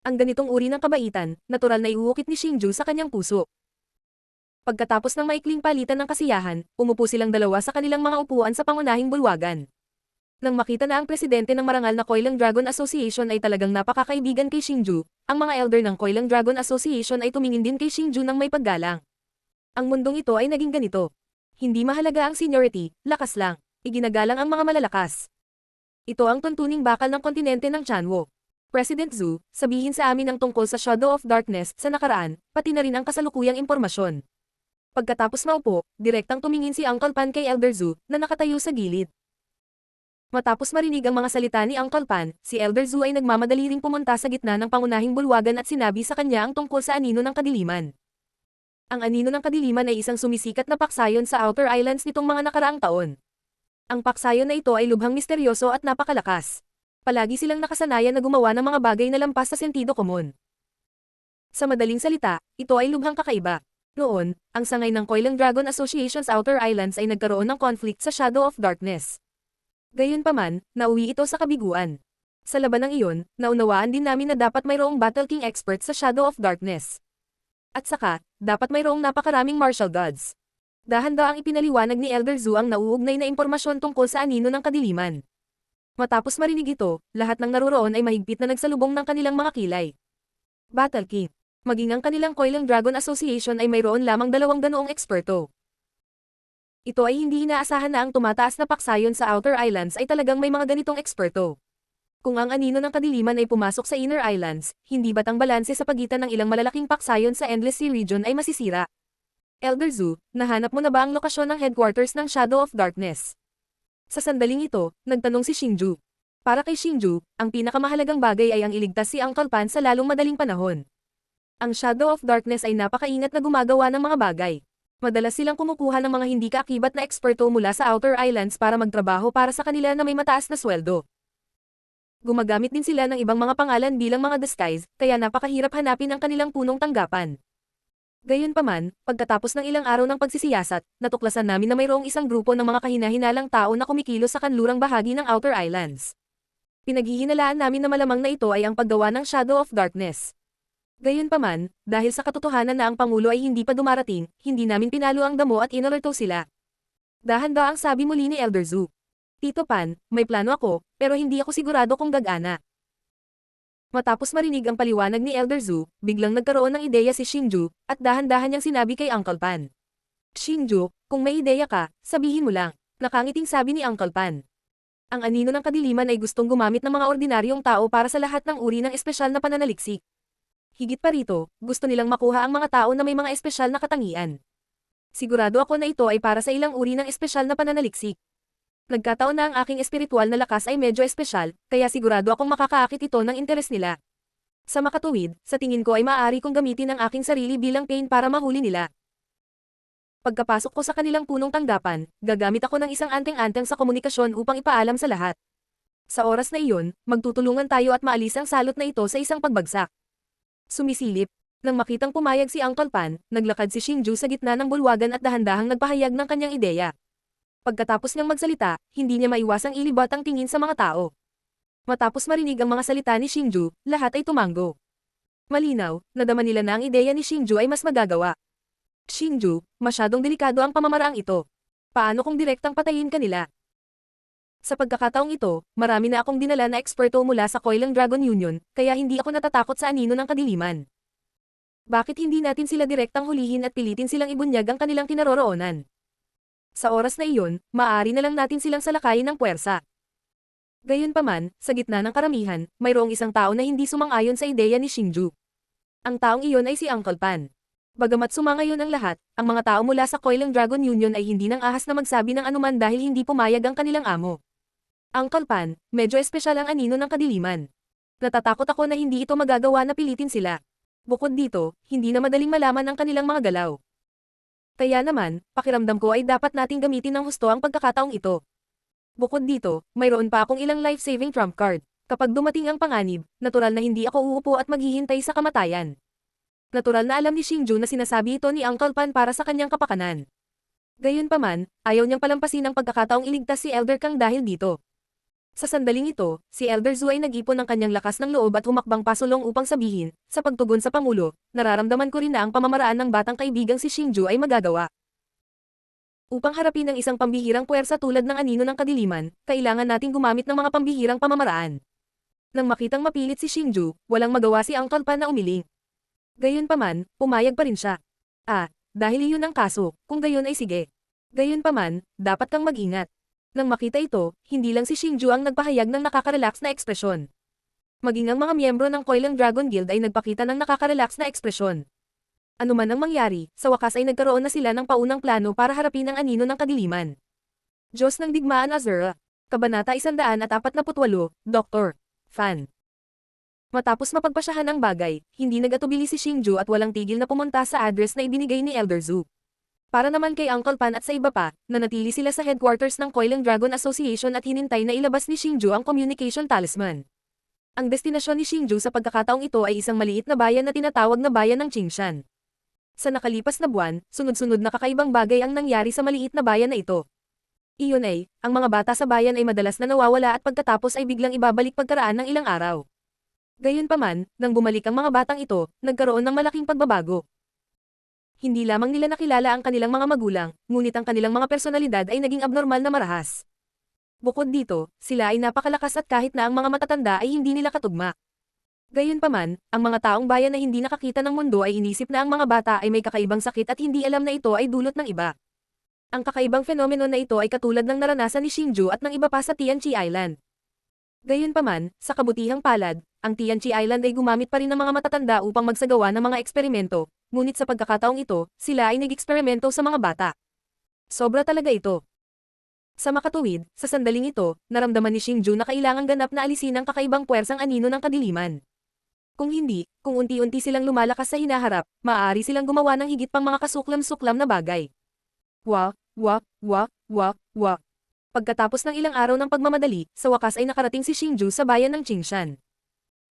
Ang ganitong uri ng kabaitan, natural na iuukit ni Xingju sa kanyang puso. Pagkatapos ng maikling palitan ng kasiyahan, umupo silang dalawa sa kanilang mga upuan sa pangunahing bulwagan. Nang makita na ang presidente ng marangal na Koilang Dragon Association ay talagang napakakaibigan kay Xingju, ang mga elder ng Koilang Dragon Association ay tumingin din kay Xingju ng may paggalang. Ang mundong ito ay naging ganito. Hindi mahalaga ang seniority, lakas lang. Iginagalang ang mga malalakas. Ito ang tuntuning bakal ng kontinente ng Chanwo. President Zhu, sabihin sa amin ang tungkol sa Shadow of Darkness sa nakaraan, pati na rin ang kasalukuyang impormasyon. Pagkatapos maupo, direktang tumingin si Uncle Pan kay Elder Zhu, na nakatayo sa gilid. Matapos marinig ang mga salita ni Uncle Pan, si Elder Zhu ay nagmamadali ring pumunta sa gitna ng pangunahing bulwagan at sinabi sa kanya ang tungkol sa Anino ng Kadiliman. Ang Anino ng Kadiliman ay isang sumisikat na paksayon sa Outer Islands nitong mga nakaraang taon. Ang paksayon na ito ay lubhang misteryoso at napakalakas. Palagi silang nakasanayan na gumawa ng mga bagay na lampas sa sentido komon. Sa madaling salita, ito ay lubhang kakaiba. Noon, ang sangay ng Koilang Dragon Association's Outer Islands ay nagkaroon ng conflict sa Shadow of Darkness. Gayunpaman, nauwi ito sa kabiguan. Sa labanang iyon, naunawaan din namin na dapat mayroong Battle King expert sa Shadow of Darkness. At saka, dapat mayroong napakaraming martial gods. Dahan-daang ipinaliwanag ni Elder Zhu ang nauugnay na impormasyon tungkol sa Anino ng Kadiliman. Matapos marinig ito, lahat ng naroroon ay mahigpit na nagsalubong ng kanilang mga kilay. Battle King. Maging ang kanilang Koilang Dragon Association ay mayroon lamang 2 ganoong eksperto. Ito ay hindi inaasahan na ang tumataas na paksayon sa Outer Islands ay talagang may mga ganitong eksperto. Kung ang Anino ng Kadiliman ay pumasok sa Inner Islands, hindi ba't ang balanse sa pagitan ng ilang malalaking paksayon sa Endless Sea Region ay masisira? Elder Zhu, nahanap mo na ba ang lokasyon ng headquarters ng Shadow of Darkness? Sa sandaling ito, nagtanong si Xingju. Para kay Xingju, ang pinakamahalagang bagay ay ang iligtas si Uncle Pan sa lalong madaling panahon. Ang Shadow of Darkness ay napakaingat na gumagawa ng mga bagay. Madalas silang kumukuha ng mga hindi kaakibat na eksperto mula sa Outer Islands para magtrabaho para sa kanila na may mataas na sweldo. Gumagamit din sila ng ibang mga pangalan bilang mga disguise, kaya napakahirap hanapin ang kanilang punong tanggapan. Gayunpaman, pagkatapos ng ilang araw ng pagsisiyasat, natuklasan namin na mayroong isang grupo ng mga kahina-hinalang tao na kumikilos sa kanlurang bahagi ng Outer Islands. Pinaghihinalaan namin na malamang na ito ay ang paggawa ng Shadow of Darkness. Gayunpaman, dahil sa katotohanan na ang Pangulo ay hindi pa dumarating, hindi namin pinalo ang damo at inalerto sila. Dahan-daang sabi muli ni Elder Zhu. Tito Pan, may plano ako, pero hindi ako sigurado kung gagana. Matapos marinig ang paliwanag ni Elder Zhu, biglang nagkaroon ng ideya si Xingju, at dahan-dahan niyang sinabi kay Uncle Pan. Xingju, kung may ideya ka, sabihin mo lang. Nakangiting sabi ni Uncle Pan. Ang anino ng kadiliman ay gustong gumamit ng mga ordinaryong tao para sa lahat ng uri ng espesyal na pananaliksik. Higit pa rito, gusto nilang makuha ang mga tao na may mga espesyal na katangian. Sigurado ako na ito ay para sa ilang uri ng espesyal na pananaliksik. Nagkataon na ang aking espiritual na lakas ay medyo espesyal, kaya sigurado akong makakaakit ito ng interes nila. Sa makatuwid, sa tingin ko ay maaari kong gamitin ang aking sarili bilang pain para mahuli nila. Pagkapasok ko sa kanilang punong tanggapan, gagamit ako ng isang anteng-anteng sa komunikasyon upang ipaalam sa lahat. Sa oras na iyon, magtutulungan tayo at maalis ang salot na ito sa isang pagbagsak. Sumisilip. Nang makitang pumayag si Uncle Pan, naglakad si Xingju sa gitna ng bulwagan at dahan-dahang nagpahayag ng kanyang ideya. Pagkatapos niyang magsalita, hindi niya maiwasang ilibat ang tingin sa mga tao. Matapos marinig ang mga salita ni Xingju, lahat ay tumango. Malinaw, nadama nila na ang ideya ni Xingju ay mas magagawa. Xingju, masyadong delikado ang pamamaraang ito. Paano kung direktang patayin ka nila? Sa pagkakataong ito, marami na akong dinala na eksperto mula sa Coiling Dragon Union, kaya hindi ako natatakot sa anino ng kadiliman. Bakit hindi natin sila direktang hulihin at pilitin silang ibunyag ang kanilang kinaroroonan? Sa oras na iyon, maaari na lang natin silang salakayin ng puwersa. Gayunpaman, sa gitna ng karamihan, mayroong isang tao na hindi sumang-ayon sa ideya ni Xingju. Ang taong iyon ay si Uncle Pan. Bagamat sumangayon ang lahat, ang mga tao mula sa Coiling Dragon Union ay hindi nang ahas na magsabi ng anuman dahil hindi pumayag ang kanilang amo. Uncle Pan, medyo espesyal ang anino ng kadiliman. Natatakot ako na hindi ito magagawa na pilitin sila. Bukod dito, hindi na madaling malaman ang kanilang mga galaw. Kaya naman, pakiramdam ko ay dapat nating gamitin ng husto ang pagkakataong ito. Bukod dito, mayroon pa akong ilang life-saving trump card. Kapag dumating ang panganib, natural na hindi ako uupo at maghihintay sa kamatayan. Natural na alam ni Xingju na sinasabi ito ni Uncle Pan para sa kanyang kapakanan. Gayunpaman, ayaw niyang palampasin ang pagkakataong iligtas si Elder Kang dahil dito. Sa sandaling ito, si Elder Zhu ay nag-ipon ng kanyang lakas ng loob at humakbang pasulong upang sabihin, sa pagtugon sa Pangulo, nararamdaman ko rin na ang pamamaraan ng batang kaibigang si Xingju ay magagawa. Upang harapin ang isang pambihirang puwersa tulad ng anino ng kadiliman, kailangan nating gumamit ng mga pambihirang pamamaraan. Nang makitang mapilit si Xingju, walang magawa si Uncle Pan na umiling. Gayunpaman, pumayag pa rin siya. Dahil iyon ang kaso, kung gayon ay sige. Gayunpaman, dapat kang mag-ingat. Nang makita ito, hindi lang si Xingju ang nagpahayag ng nakaka-relax na ekspresyon. Maging ang mga miyembro ng Coiling Dragon Guild ay nagpakita ng nakaka-relax na ekspresyon. Ano man ang mangyari, sa wakas ay nagkaroon na sila ng paunang plano para harapin ang anino ng kadiliman. Diyos ng Digmaan Azura. Kabanata 148, Dr. Fan. Matapos mapagpasyahan ang bagay, hindi nag-atubili si Xingju at walang tigil na pumunta sa address na ibinigay ni Elder Zhu. Para naman kay Uncle Pan at sa iba pa, nanatili sila sa headquarters ng Coiling Dragon Association at hinintay na ilabas ni Xingju ang Communication Talisman. Ang destinasyon ni Xingju sa pagkakataong ito ay isang maliit na bayan na tinatawag na bayan ng Qingshan. Sa nakalipas na buwan, sunod-sunod na kakaibang bagay ang nangyari sa maliit na bayan na ito. Iyon ay, ang mga bata sa bayan ay madalas na nawawala at pagkatapos ay biglang ibabalik pagkaraan ng ilang araw. Gayunpaman, nang bumalik ang mga batang ito, nagkaroon ng malaking pagbabago. Hindi lamang nila nakilala ang kanilang mga magulang, ngunit ang kanilang mga personalidad ay naging abnormal na marahas. Bukod dito, sila ay napakalakas at kahit na ang mga matatanda ay hindi nila katugma. Gayunpaman, ang mga taong bayan na hindi nakakita ng mundo ay inisip na ang mga bata ay may kakaibang sakit at hindi alam na ito ay dulot ng iba. Ang kakaibang fenomeno na ito ay katulad ng naranasan ni Xingju at ng iba pa sa Tianqi Island. Gayunpaman, sa kabutihang palad, ang Tianqi Island ay gumamit pa rin ng mga matatanda upang magsagawa ng mga eksperimento, ngunit sa pagkakataong ito, sila ay nag-eksperimento sa mga bata. Sobra talaga ito. Sa makatuwid, sa sandaling ito, naramdaman ni Xingju na kailangang ganap na alisin ang kakaibang puwersang anino ng kadiliman. Kung hindi, kung unti-unti silang lumalakas sa hinaharap, maaari silang gumawa ng higit pang mga kasuklam-suklam na bagay. Wah. Pagkatapos ng ilang araw ng pagmamadali, sa wakas ay nakarating si Xingju sa bayan ng Qingshan.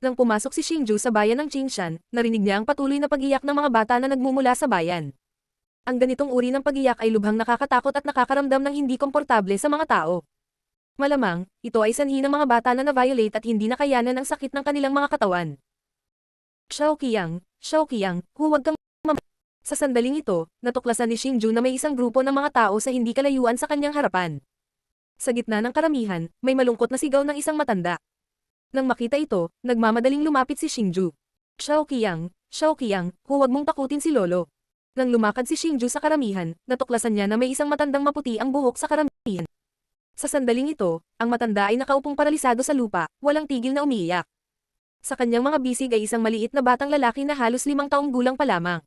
Nang pumasok si Xingju sa bayan ng Qingshan, narinig niya ang patuloy na pag-iyak ng mga bata na nagmumula sa bayan. Ang ganitong uri ng pag-iyak ay lubhang nakakatakot at nakakaramdam ng hindi komportable sa mga tao. Malamang, ito ay sanhi ng mga bata na na-violate at hindi nakayanan ang sakit ng kanilang mga katawan. Xiao Qiang, huwag kang Sa sandaling ito, natuklasan ni Xingju na may isang grupo ng mga tao sa hindi kalayuan sa kanyang harapan. Sa gitna ng karamihan, may malungkot na sigaw ng isang matanda. Nang makita ito, nagmamadaling lumapit si Xingju. Xiao Qiang, huwag mong takutin si Lolo. Nang lumakad si Xingju sa karamihan, natuklasan niya na may isang matandang maputi ang buhok sa karamihan. Sa sandaling ito, ang matanda ay nakaupong paralisado sa lupa, walang tigil na umiiyak. Sa kanyang mga bisig ay isang maliit na batang lalaki na halos 5 taong gulang pa lamang.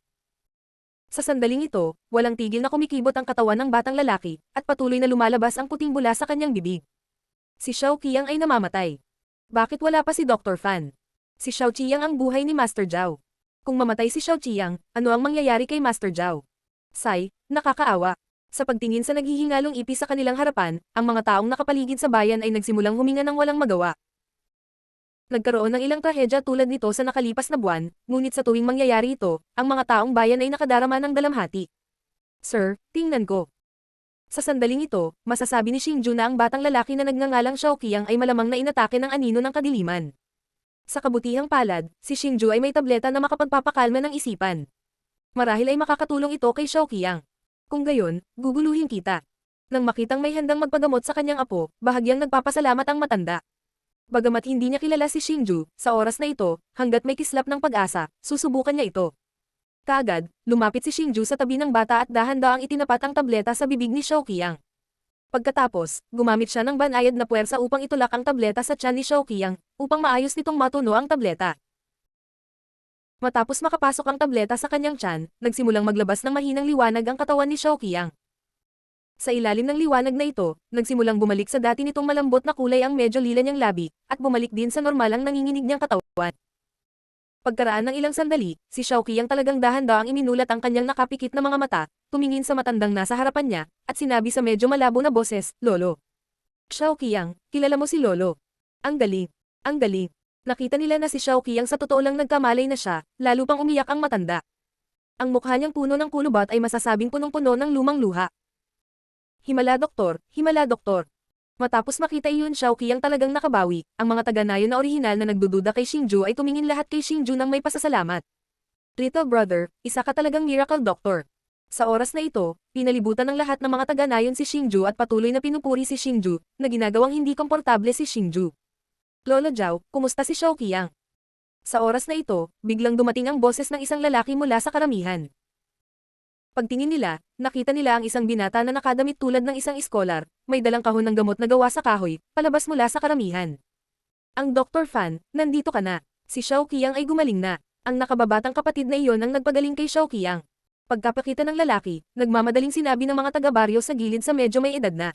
Sa sandaling ito, walang tigil na kumikibot ang katawan ng batang lalaki, at patuloy na lumalabas ang puting bula sa kanyang bibig. Si Xiao Qiang ay namamatay. Bakit wala pa si Dr. Fan? Si Xiao Qiang ang buhay ni Master Zhao. Kung mamatay si Xiao Qiang, ano ang mangyayari kay Master Zhao? Sai, nakakaawa. Sa pagtingin sa naghihingalong ipis sa kanilang harapan, ang mga taong nakapaligid sa bayan ay nagsimulang huminga ng walang magawa. Nagkaroon ng ilang trahedya tulad nito sa nakalipas na buwan, ngunit sa tuwing mangyayari ito, ang mga taong bayan ay nakadarama ng dalamhati. Sir, tingnan ko. Sa sandaling ito, masasabi ni Xingju na ang batang lalaki na nagngangalang Xiao Qiang ay malamang na inatake ng anino ng kadiliman. Sa kabutihang palad, si Xingju ay may tableta na makapagpapakalma ng isipan. Marahil ay makakatulong ito kay Xiao Qiang. Kung gayon, guguluhin kita. Nang makitang may handang magpagamot sa kanyang apo, bahagyang nagpapasalamat ang matanda. Bagamat hindi niya kilala si Xingju, sa oras na ito, hanggat may kislap ng pag-asa, susubukan niya ito. Kaagad, lumapit si Xingju sa tabi ng bata at dahan-daang itinapat ang tableta sa bibig ni Xiao Qiang. Pagkatapos, gumamit siya ng banayad na puwersa upang itulak ang tableta sa tiyan ni Xiao Qiang, upang maayos nitong matuno ang tableta. Matapos makapasok ang tableta sa kanyang tiyan, nagsimulang maglabas ng mahinang liwanag ang katawan ni Xiao Qiang. Sa ilalim ng liwanag na ito, nagsimulang bumalik sa dati nitong malambot na kulay ang medyo lila niyang labi, at bumalik din sa normal ang nanginginig niyang katawan. Pagkaraan ng ilang sandali, si Xiao Qiang talagang dahan-daang iminulat ang kanyang nakapikit na mga mata, tumingin sa matandang nasa harapan niya, at sinabi sa medyo malabo na boses, Lolo. Xiao Qiang, kilala mo si Lolo. Ang galing. Ang galing. Nakita nila na si Xiao Qiang sa totoo lang nagkamalay na siya, lalo pang umiyak ang matanda. Ang mukha niyang puno ng kulubat ay masasabing punong-puno ng lumang luha. Himala doktor, himala doktor. Matapos makita iyon Xiao Qiang talagang nakabawi, ang mga taga-nayon na orihinal na nagdududa kay Xingju ay tumingin lahat kay Xingju nang may pasasalamat. Little brother, isa ka talagang miracle doctor. Sa oras na ito, pinalibutan ng lahat ng mga taga-nayon si Xingju at patuloy na pinupuri si Xingju, na ginagawang hindi komportable si Xingju. Lolo Zhao, kumusta si Xiao Qiang? Sa oras na ito, biglang dumating ang boses ng isang lalaki mula sa karamihan. Pagtingin nila, nakita nila ang isang binata na nakadamit tulad ng isang iskolar, may dalang kahon ng gamot na gawa sa kahoy, palabas mula sa karamihan. Ang Dr. Fan, nandito ka na. Si Xiao Qiang ay gumaling na. Ang nakababatang kapatid na iyon ang nagpagaling kay Xiao Qiang. Pagkapakita ng lalaki, nagmamadaling sinabi ng mga taga-baryo sa gilid sa medyo may edad na.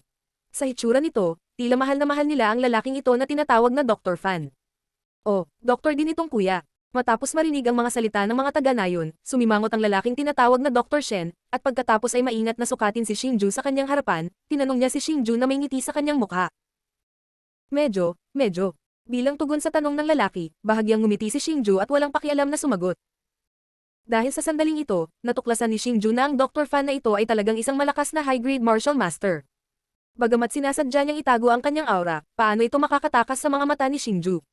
Sa hitsura nito, tila mahal na mahal nila ang lalaking ito na tinatawag na Dr. Fan. Oh, doktor din itong kuya. Matapos marinig ang mga salita ng mga taga-nayon, sumimangot ang lalaking tinatawag na Dr. Shen, at pagkatapos ay maingat na sukatin si Xingju sa kanyang harapan, tinanong niya si Xingju na may ngiti sa kanyang mukha. Medyo. Bilang tugon sa tanong ng lalaki, bahagyang ngumiti si Xingju at walang pakialam na sumagot. Dahil sa sandaling ito, natuklasan ni Xingju na ang Dr. Fan na ito ay talagang isang malakas na high-grade martial master. Bagamat sinasadya niyang itago ang kanyang aura, paano ito makakatakas sa mga mata ni Xingju?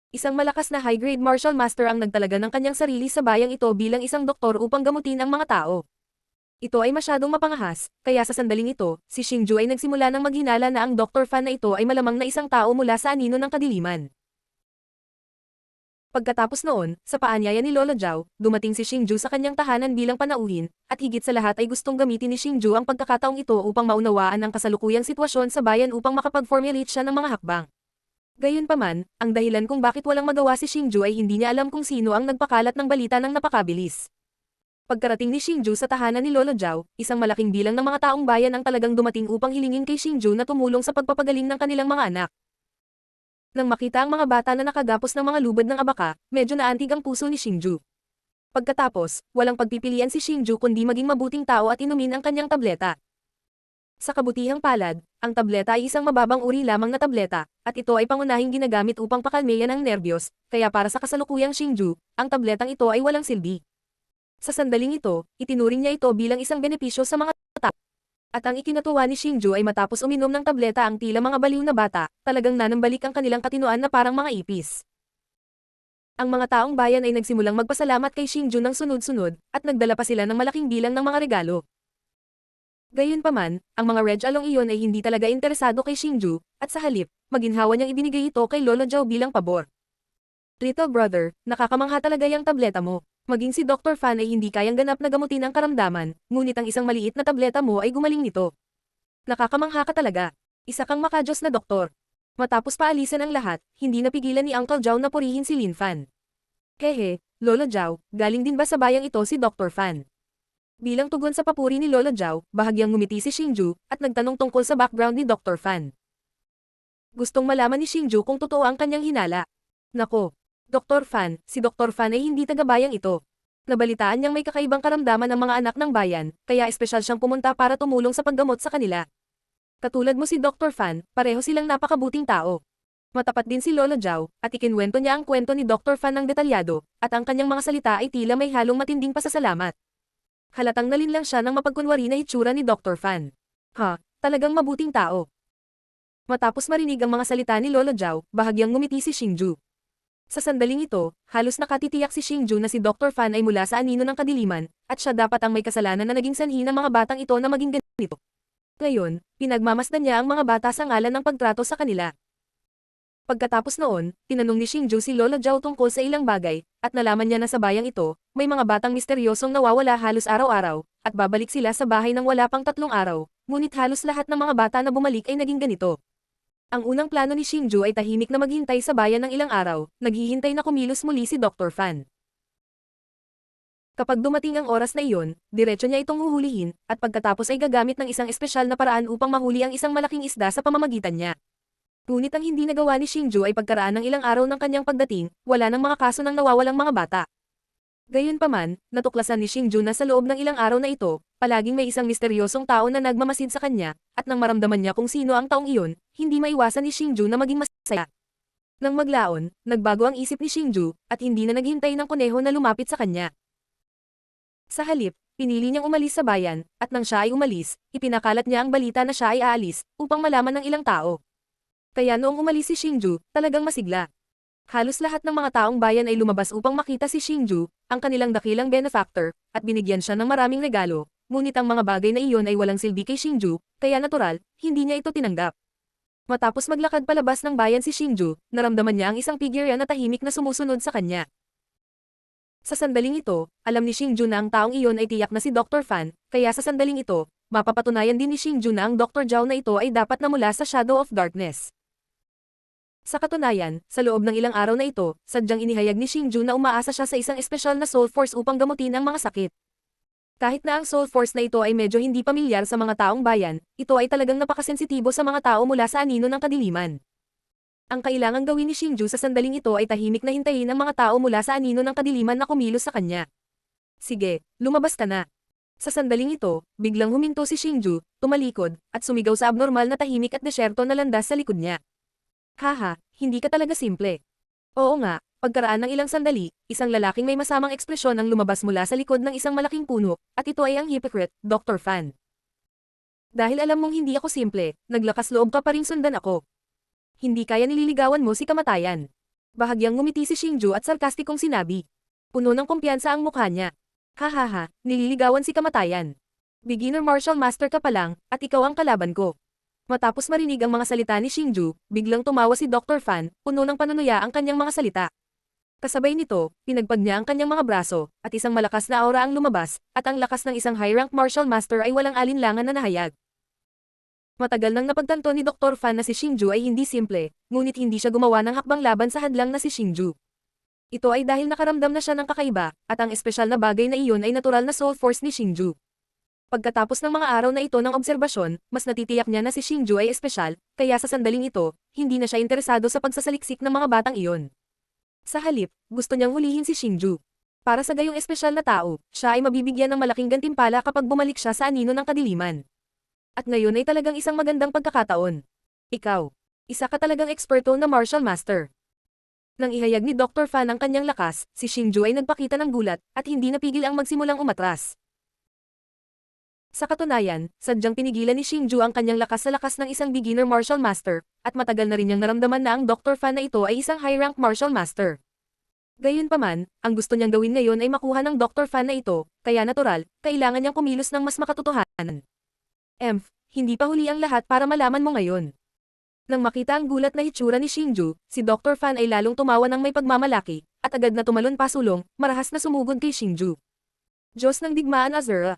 Isang malakas na high-grade martial master ang nagtalaga ng kanyang sarili sa bayang ito bilang isang doktor upang gamutin ang mga tao. Ito ay masyadong mapangahas, kaya sa sandaling ito, si Xingju ay nagsimula ng maghinala na ang Dr. Fan na ito ay malamang na isang tao mula sa anino ng kadiliman. Pagkatapos noon, sa paanyaya ni Lolo Zhao, dumating si Xingju sa kanyang tahanan bilang panauhin, at higit sa lahat ay gustong gamitin ni Xingju ang pagkakataong ito upang maunawaan ang kasalukuyang sitwasyon sa bayan upang makapag-formulate siya ng mga hakbang. Gayunpaman, ang dahilan kung bakit walang magawa si Xingju ay hindi niya alam kung sino ang nagpakalat ng balita ng napakabilis. Pagkarating ni Xingju sa tahanan ni Lolo Zhao, isang malaking bilang ng mga taong bayan ang talagang dumating upang hilingin kay Xingju na tumulong sa pagpapagaling ng kanilang mga anak. Nang makita ang mga bata na nakagapos ng mga lubad ng abaka, medyo naantig ang puso ni Xingju. Pagkatapos, walang pagpipilian si Xingju kundi maging mabuting tao at inumin ang kanyang tableta. Sa kabutihang palad, ang tableta ay isang mababang uri lamang na tableta, at ito ay pangunahing ginagamit upang pakalmeyan ang nerbiyos, kaya para sa kasalukuyang Xingju, ang tabletang ito ay walang silbi. Sa sandaling ito, itinuring niya ito bilang isang benepisyo sa mga tao. At ang ikinatuwa ni Xingju ay matapos uminom ng tableta ang tila mga baliw na bata, talagang nanambalik ang kanilang katinoan na parang mga ipis. Ang mga taong bayan ay nagsimulang magpasalamat kay Xingju ng sunod-sunod, at nagdala pa sila ng malaking bilang ng mga regalo. Gayunpaman, ang mga Reg Along iyon ay hindi talaga interesado kay Xingju, at sa halip, maginhawa niyang ibinigay ito kay Lolo Zhao bilang pabor. Little brother, nakakamangha talaga yung tableta mo. Maging si Dr. Fan ay hindi kayang ganap na gamutin ang karamdaman, ngunit ang isang maliit na tableta mo ay gumaling nito. Nakakamangha ka talaga. Isa kang makajos na doktor. Matapos paalisan ang lahat, hindi napigilan ni Uncle Zhao na purihin si Lin Fan. Hehe, Lolo Zhao, galing din ba sa bayang ito si Dr. Fan? Bilang tugon sa papuri ni Lolo Zhao, bahagyang ngumiti si Xingju, at nagtanong tungkol sa background ni Dr. Fan. Gustong malaman ni Xingju kung totoo ang kanyang hinala. Nako, Dr. Fan, si Dr. Fan ay hindi taga-bayang ito. Nabalitaan niyang may kakaibang karamdaman ang mga anak ng bayan, kaya espesyal siyang pumunta para tumulong sa paggamot sa kanila. Katulad mo si Dr. Fan, pareho silang napakabuting tao. Matapat din si Lolo Zhao, at ikinwento niya ang kwento ni Dr. Fan ng detalyado, at ang kanyang mga salita ay tila may halong matinding pasasalamat. Halatang nalinlang siya ng mapagkunwari na hitsura ni Dr. Fan. Ha, talagang mabuting tao. Matapos marinig ang mga salita ni Lolo Zhao, bahagyang ngumiti si Xingju. Sa sandaling ito, halos nakatitiyak si Xingju na si Dr. Fan ay mula sa anino ng kadiliman, at siya dapat ang may kasalanan na naging sanhi ng mga batang ito na maging ganito. Ngayon, pinagmamasdan niya ang mga bata sa ngalan ng pagtrato sa kanila. Pagkatapos noon, tinanong ni Xingju si Lolo Zhao tungkol sa ilang bagay, at nalaman niya na sa bayang ito, may mga batang misteryosong nawawala halos araw-araw, at babalik sila sa bahay ng wala pang 3 araw, ngunit halos lahat ng mga bata na bumalik ay naging ganito. Ang unang plano ni Xingju ay tahimik na maghintay sa bayan ng ilang araw, naghihintay na kumilos muli si Dr. Fan. Kapag dumating ang oras na iyon, diretso niya itong huhulihin, at pagkatapos ay gagamit ng isang espesyal na paraan upang mahuli ang isang malaking isda sa pamamagitan niya. Ngunit ang hindi nagawa ni Xingju ay pagkaraan ng ilang araw ng kanyang pagdating, wala ng mga kaso ng nawawalang mga bata. Gayunpaman, natuklasan ni Xingju na sa loob ng ilang araw na ito, palaging may isang misteryosong tao na nagmamasid sa kanya, at nang maramdaman niya kung sino ang taong iyon, hindi maiwasan ni Xingju na maging masaya. Nang maglaon, nagbago ang isip ni Xingju, at hindi na naghintay ng kuneho na lumapit sa kanya. Sa halip, pinili niyang umalis sa bayan, at nang siya ay umalis, ipinakalat niya ang balita na siya ay aalis, upang malaman ng ilang tao. Kaya noong umalis si Xingju, talagang masigla. Halos lahat ng mga taong bayan ay lumabas upang makita si Xingju, ang kanilang dakilang benefactor, at binigyan siya ng maraming regalo, ngunit ang mga bagay na iyon ay walang silbi kay Xingju, kaya natural, hindi niya ito tinanggap. Matapos maglakad palabas ng bayan si Xingju, naramdaman niya ang isang figure na tahimik na sumusunod sa kanya. Sa sandaling ito, alam ni Xingju na ang taong iyon ay tiyak na si Dr. Fan, kaya sa sandaling ito, mapapatunayan din ni Xingju na ang Dr. Zhao na ito ay dapat na mula sa Shadow of Darkness. Sa katunayan, sa loob ng ilang araw na ito, sadyang inihayag ni Xingju na umaasa siya sa isang espesyal na Soul Force upang gamutin ang mga sakit. Kahit na ang Soul Force na ito ay medyo hindi pamilyar sa mga taong bayan, ito ay talagang napakasensitibo sa mga tao mula sa anino ng kadiliman. Ang kailangang gawin ni Xingju sa sandaling ito ay tahimik na hintayin ang mga tao mula sa anino ng kadiliman na kumilos sa kanya. Sige, lumabas ka na. Sa sandaling ito, biglang huminto si Xingju, tumalikod, at sumigaw sa abnormal na tahimik at desyerto na landas sa likod niya. Haha, hindi ka talaga simple. Oo nga, pagkaraan ng ilang sandali, isang lalaking may masamang ekspresyon ang lumabas mula sa likod ng isang malaking puno, at ito ay ang hypocrite, Dr. Fan. Dahil alam mong hindi ako simple, naglakas loob ka pa ring sundan ako. Hindi kaya nililigawan mo si kamatayan. Bahagyang ngumiti si Xingju at sarkastikong sinabi. Puno ng kumpiyansa ang mukha niya. Hahaha, nililigawan si kamatayan. Beginner martial master ka pa lang, at ikaw ang kalaban ko. Matapos marinig ang mga salita ni Xingju, biglang tumawa si Dr. Fan, puno ng panunuya ang kanyang mga salita. Kasabay nito, pinagpag niya ang kanyang mga braso, at isang malakas na aura ang lumabas, at ang lakas ng isang high-rank martial master ay walang alinlangan na nahayag. Matagal nang napagtanto ni Dr. Fan na si Xingju ay hindi simple, ngunit hindi siya gumawa ng hakbang laban sa hadlang na si Xingju. Ito ay dahil nakaramdam na siya ng kakaiba, at ang espesyal na bagay na iyon ay natural na soul force ni Xingju. Pagkatapos ng mga araw na ito ng obserbasyon, mas natitiyak niya na si Xingju ay espesyal, kaya sa sandaling ito, hindi na siya interesado sa pagsasaliksik ng mga batang iyon. Sa halip, gusto niyang hulihin si Xingju. Para sa gayong espesyal na tao, siya ay mabibigyan ng malaking gantimpala kapag bumalik siya sa anino ng kadiliman. At ngayon ay talagang isang magandang pagkakataon. Ikaw, isa ka talagang eksperto na martial master. Nang ihayag ni Dr. Fan ang kanyang lakas, si Xingju ay nagpakita ng gulat, at hindi napigil ang magsimulang umatras. Sa katunayan, sadyang pinigilan ni Xingju ang kanyang lakas sa lakas ng isang beginner martial master, at matagal na rin niyang naramdaman na ang Dr. Fan na ito ay isang high-rank martial master. Gayunpaman, ang gusto niyang gawin ngayon ay makuha ng Dr. Fan na ito, kaya natural, kailangan niyang kumilos ng mas makatotohanan. Hindi pa huli ang lahat para malaman mo ngayon. Nang makita ang gulat na hitsura ni Xingju, si Dr. Fan ay lalong tumawa ng may pagmamalaki, at agad na tumalon pasulong, marahas na sumugod kay Xingju. Diyos ng digmaan Azura.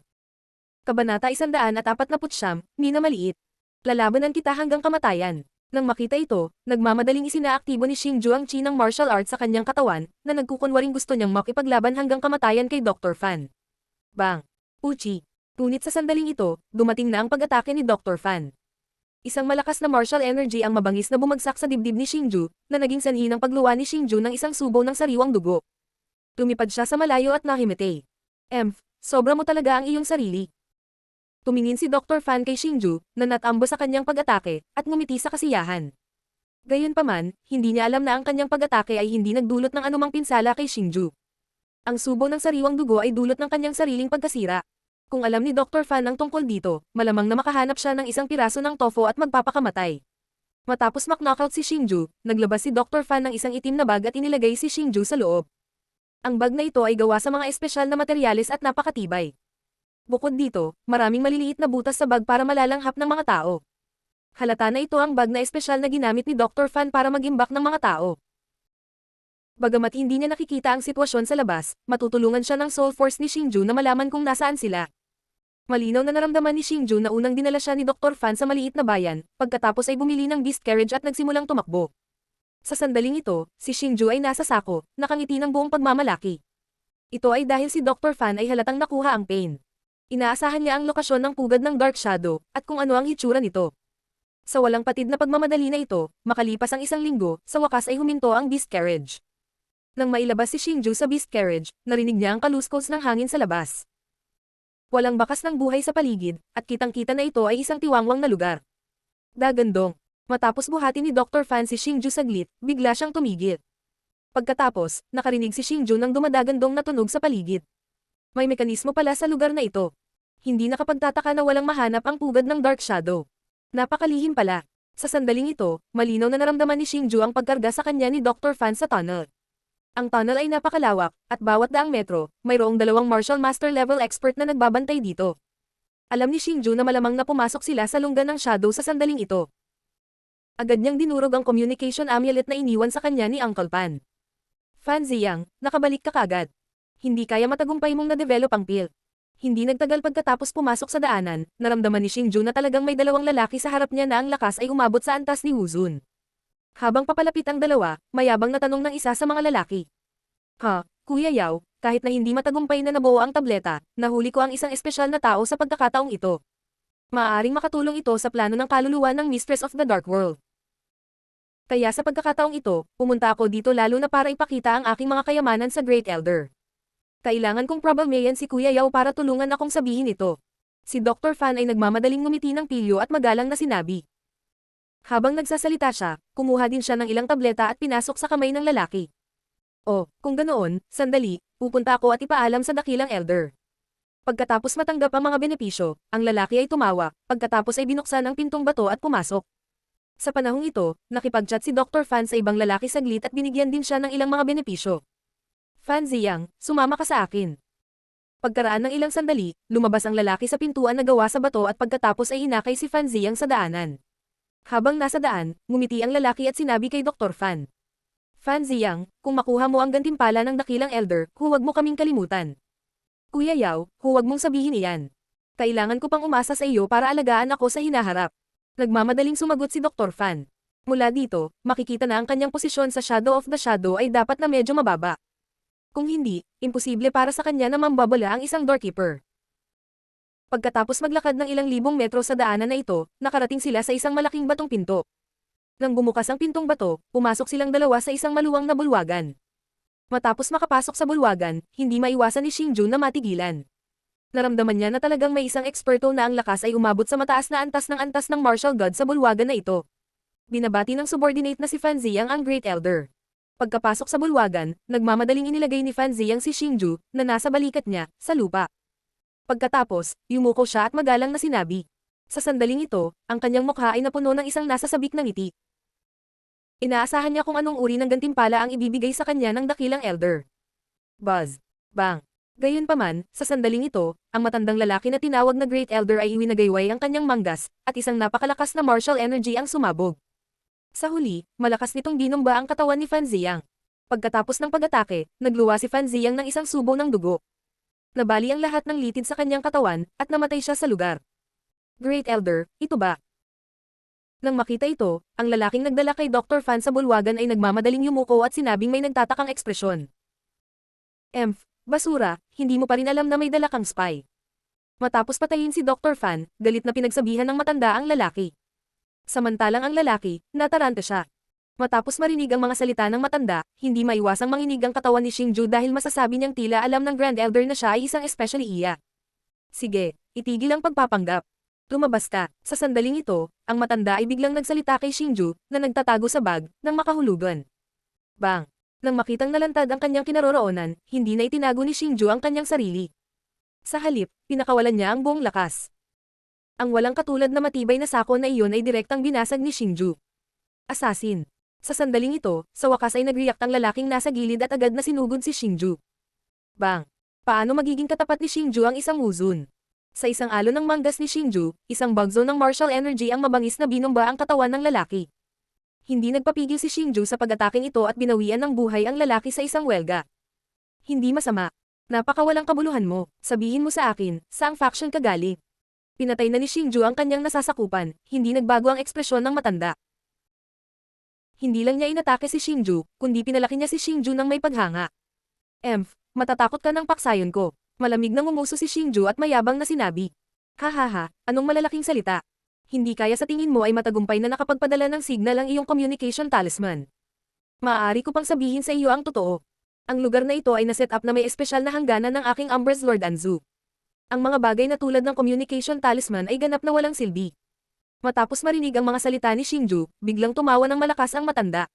Kabanata 149, Mina Maliit. Lalabanan kita hanggang kamatayan. Nang makita ito, nagmamadaling isinaaktibo ni Xingju ang chi ng martial arts sa kanyang katawan, na nagkukunwaring gusto niyang makipaglaban hanggang kamatayan kay Dr. Fan. Bang! Uchi! Ngunit sa sandaling ito, dumating na ang pag-atake ni Dr. Fan. Isang malakas na martial energy ang mabangis na bumagsak sa dibdib ni Xingju, na naging sanhi ng pagluwa ni Xingju ng isang subo ng sariwang dugo. Lumipad siya sa malayo at nahimete. Sobra mo talaga ang iyong sarili. Tumingin si Dr. Fan kay Xingju, na natambo sa kanyang pag-atake, at ngumiti sa kasiyahan. Gayunpaman, hindi niya alam na ang kanyang pag-atake ay hindi nagdulot ng anumang pinsala kay Xingju. Ang subo ng sariwang dugo ay dulot ng kanyang sariling pagkasira. Kung alam ni Dr. Fan ang tungkol dito, malamang na makahanap siya ng isang piraso ng tofu at magpapakamatay. Matapos maknockout si Xingju, naglabas si Dr. Fan ng isang itim na bag at inilagay si Xingju sa loob. Ang bag na ito ay gawa sa mga espesyal na materyales at napakatibay. Bukod dito, maraming maliliit na butas sa bag para malalanghap ng mga tao. Halata na ito ang bag na espesyal na ginamit ni Dr. Fan para mag-imbak ng mga tao. Bagamat hindi niya nakikita ang sitwasyon sa labas, matutulungan siya ng soul force ni Xingju na malaman kung nasaan sila. Malinaw na naramdaman ni Xingju na unang dinala siya ni Dr. Fan sa maliit na bayan, pagkatapos ay bumili ng beast carriage at nagsimulang tumakbo. Sa sandaling ito, si Xingju ay nasa sako, nakangiti ng buong pagmamalaki. Ito ay dahil si Dr. Fan ay halatang nakuha ang pain. Inaasahan niya ang lokasyon ng pugad ng Dark Shadow, at kung ano ang hitsura nito. Sa walang patid na pagmamadali na ito, makalipas ang isang linggo, sa wakas ay huminto ang beast carriage. Nang mailabas si Xingju sa beast carriage, narinig niya ang kaluskos ng hangin sa labas. Walang bakas ng buhay sa paligid, at kitang-kita na ito ay isang tiwangwang na lugar. Dagandong. Matapos buhatin ni Dr. Fan si Xingju saglit, bigla siyang tumigil. Pagkatapos, nakarinig si Xingju ng dumadagandong na tunog sa paligid. May mekanismo pala sa lugar na ito. Hindi nakapagtataka na walang mahanap ang pugad ng Dark Shadow. Napakalihim pala. Sa sandaling ito, malinaw na naramdaman ni Xingju ang pagkarga sa kanya ni Dr. Fan sa tunnel. Ang tunnel ay napakalawak, at bawat daang metro, mayroong dalawang martial master level expert na nagbabantay dito. Alam ni Xingju na malamang na pumasok sila sa lunggan ng Shadow sa sandaling ito. Agad niyang dinurog ang communication amulet na iniwan sa kanya ni Uncle Pan. Fan Ziyang, nakabalik ka kaagad. Hindi kaya matagumpay mong na-develop ang pil. Hindi nagtagal pagkatapos pumasok sa daanan, naramdaman ni Xingju na talagang may dalawang lalaki sa harap niya na ang lakas ay umabot sa antas ni Wuzun. Habang papalapit ang dalawa, mayabang na tanong ng isa sa mga lalaki. Kuya Yao, kahit na hindi matagumpay na nabuo ang tableta, nahuli ko ang isang espesyal na tao sa pagkakataong ito. Maaaring makatulong ito sa plano ng kaluluwa ng Mistress of the Dark World. Kaya sa pagkakataong ito, pumunta ako dito lalo na para ipakita ang aking mga kayamanan sa Great Elder. Kailangan kong problemayan si Kuya Yao para tulungan akong sabihin ito. Si Dr. Fan ay nagmamadaling ngumiti ng pilyo at magalang na sinabi. Habang nagsasalita siya, kumuha din siya ng ilang tableta at pinasok sa kamay ng lalaki. Kung ganoon, sandali, pupunta ako at ipaalam sa dakilang elder. Pagkatapos matanggap ang mga benepisyo, ang lalaki ay tumawa, pagkatapos ay binuksan ang pintong bato at pumasok. Sa panahong ito, nakipag-chat si Dr. Fan sa ibang lalaki saglit at binigyan din siya ng ilang mga benepisyo. Fan Ziyang, sumama ka sa akin. Pagkaraan ng ilang sandali, lumabas ang lalaki sa pintuan na gawa sa bato at pagkatapos ay hinakay si Fan Ziyang sa daanan. Habang nasa daan, ngumiti ang lalaki at sinabi kay Dr. Fan. Fan Ziyang, kung makuha mo ang gantimpala ng dakilang elder, huwag mo kaming kalimutan. Kuya Yao, huwag mong sabihin iyan. Kailangan ko pang umasa sa iyo para alagaan ako sa hinaharap. Nagmamadaling sumagot si Dr. Fan. Mula dito, makikita na ang kanyang posisyon sa Shadow of the Shadow ay dapat na medyo mababa. Kung hindi, imposible para sa kanya na mambabala ang isang doorkeeper. Pagkatapos maglakad ng ilang libong metro sa daanan na ito, nakarating sila sa isang malaking batong pinto. Nang bumukas ang pintong bato, pumasok silang dalawa sa isang maluwang na bulwagan. Matapos makapasok sa bulwagan, hindi maiwasan ni Xingju na matigilan. Naramdaman niya na talagang may isang eksperto na ang lakas ay umabot sa mataas na antas ng martial god sa bulwagan na ito. Binabati ng subordinate na si Fan Ziyang ang Great Elder. Pagkapasok sa bulwagan, nagmamadaling inilagay ni Fan Ziyang si Xingju, na nasa balikat niya, sa lupa. Pagkatapos, yumuko siya at magalang na sinabi. Sa sandaling ito, ang kanyang mukha ay napuno ng isang nasasabik na ngiti. Inaasahan niya kung anong uri ng gantimpala ang ibibigay sa kanya ng dakilang elder. Buzz. Bang. Gayunpaman, sa sandaling ito, ang matandang lalaki na tinawag na Great Elder ay iwinagayway ang kanyang manggas, at isang napakalakas na martial energy ang sumabog. Sa huli, malakas nitong binumba ang katawan ni Fan Ziyang. Pagkatapos ng pag-atake, nagluwa si Fan Ziyang ng isang subo ng dugo. Nabali ang lahat ng litid sa kanyang katawan, at namatay siya sa lugar. Great Elder, ito ba? Nang makita ito, ang lalaking nagdala kay Dr. Fan sa bulwagan ay nagmamadaling yumuko at sinabing may nagtatakang ekspresyon. Basura, hindi mo pa rin alam na may dala kang spy. Matapos patayin si Dr. Fan, galit na pinagsabihan ng matanda ang lalaki. Samantalang ang lalaki, nataranta siya. Matapos marinig ang mga salita ng matanda, hindi maiwasang manginig ang katawan ni Xingju dahil masasabi niyang tila alam ng Grand Elder na siya ay isang especially iya. Sige, itigil ang pagpapanggap. Lumabas ka. Sa sandaling ito, ang matanda ay biglang nagsalita kay Xingju, na nagtatago sa bag, ng makahulugan. Bang! Nang makitang nalantad ang kanyang kinaroroonan, hindi na itinago ni Xingju ang kanyang sarili. Sa halip, pinakawalan niya ang buong lakas. Ang walang katulad na matibay na sako na iyon ay direktang binasag ni Xingju. Assassin. Sa sandaling ito, sa wakas ay nag-react ang lalaking nasa gilid at agad na sinugod si Xingju. Bang! Paano magiging katapat ni Xingju ang isang Wuzun? Sa isang alon ng manggas ni Xingju, isang bugzone ng martial energy ang mabangis na binomba ang katawan ng lalaki. Hindi nagpapigil si Xingju sa pag-ataking ito at binawian ng buhay ang lalaki sa isang welga. Hindi masama. Napakawalang kabuluhan mo, sabihin mo sa akin, saang faction ka galing? Pinatay na ni Xingju ang kanyang nasasakupan, hindi nagbago ang ekspresyon ng matanda. Hindi lang niya inatake si Xingju, kundi pinalaki niya si Xingju ng may paghanga. Matatakot ka ng paksayon ko. Malamig na ngumuso si Xingju at mayabang na sinabi. Hahaha, anong malalaking salita? Hindi kaya sa tingin mo ay matagumpay na nakapagpadala ng signal ang iyong communication talisman. Maaari ko pang sabihin sa iyo ang totoo. Ang lugar na ito ay naset up na may espesyal na hangganan ng aking Umbra's Lord Anzu. Ang mga bagay na tulad ng communication talisman ay ganap na walang silbi. Matapos marinig ang mga salita ni Xingju, biglang tumawa ng malakas ang matanda.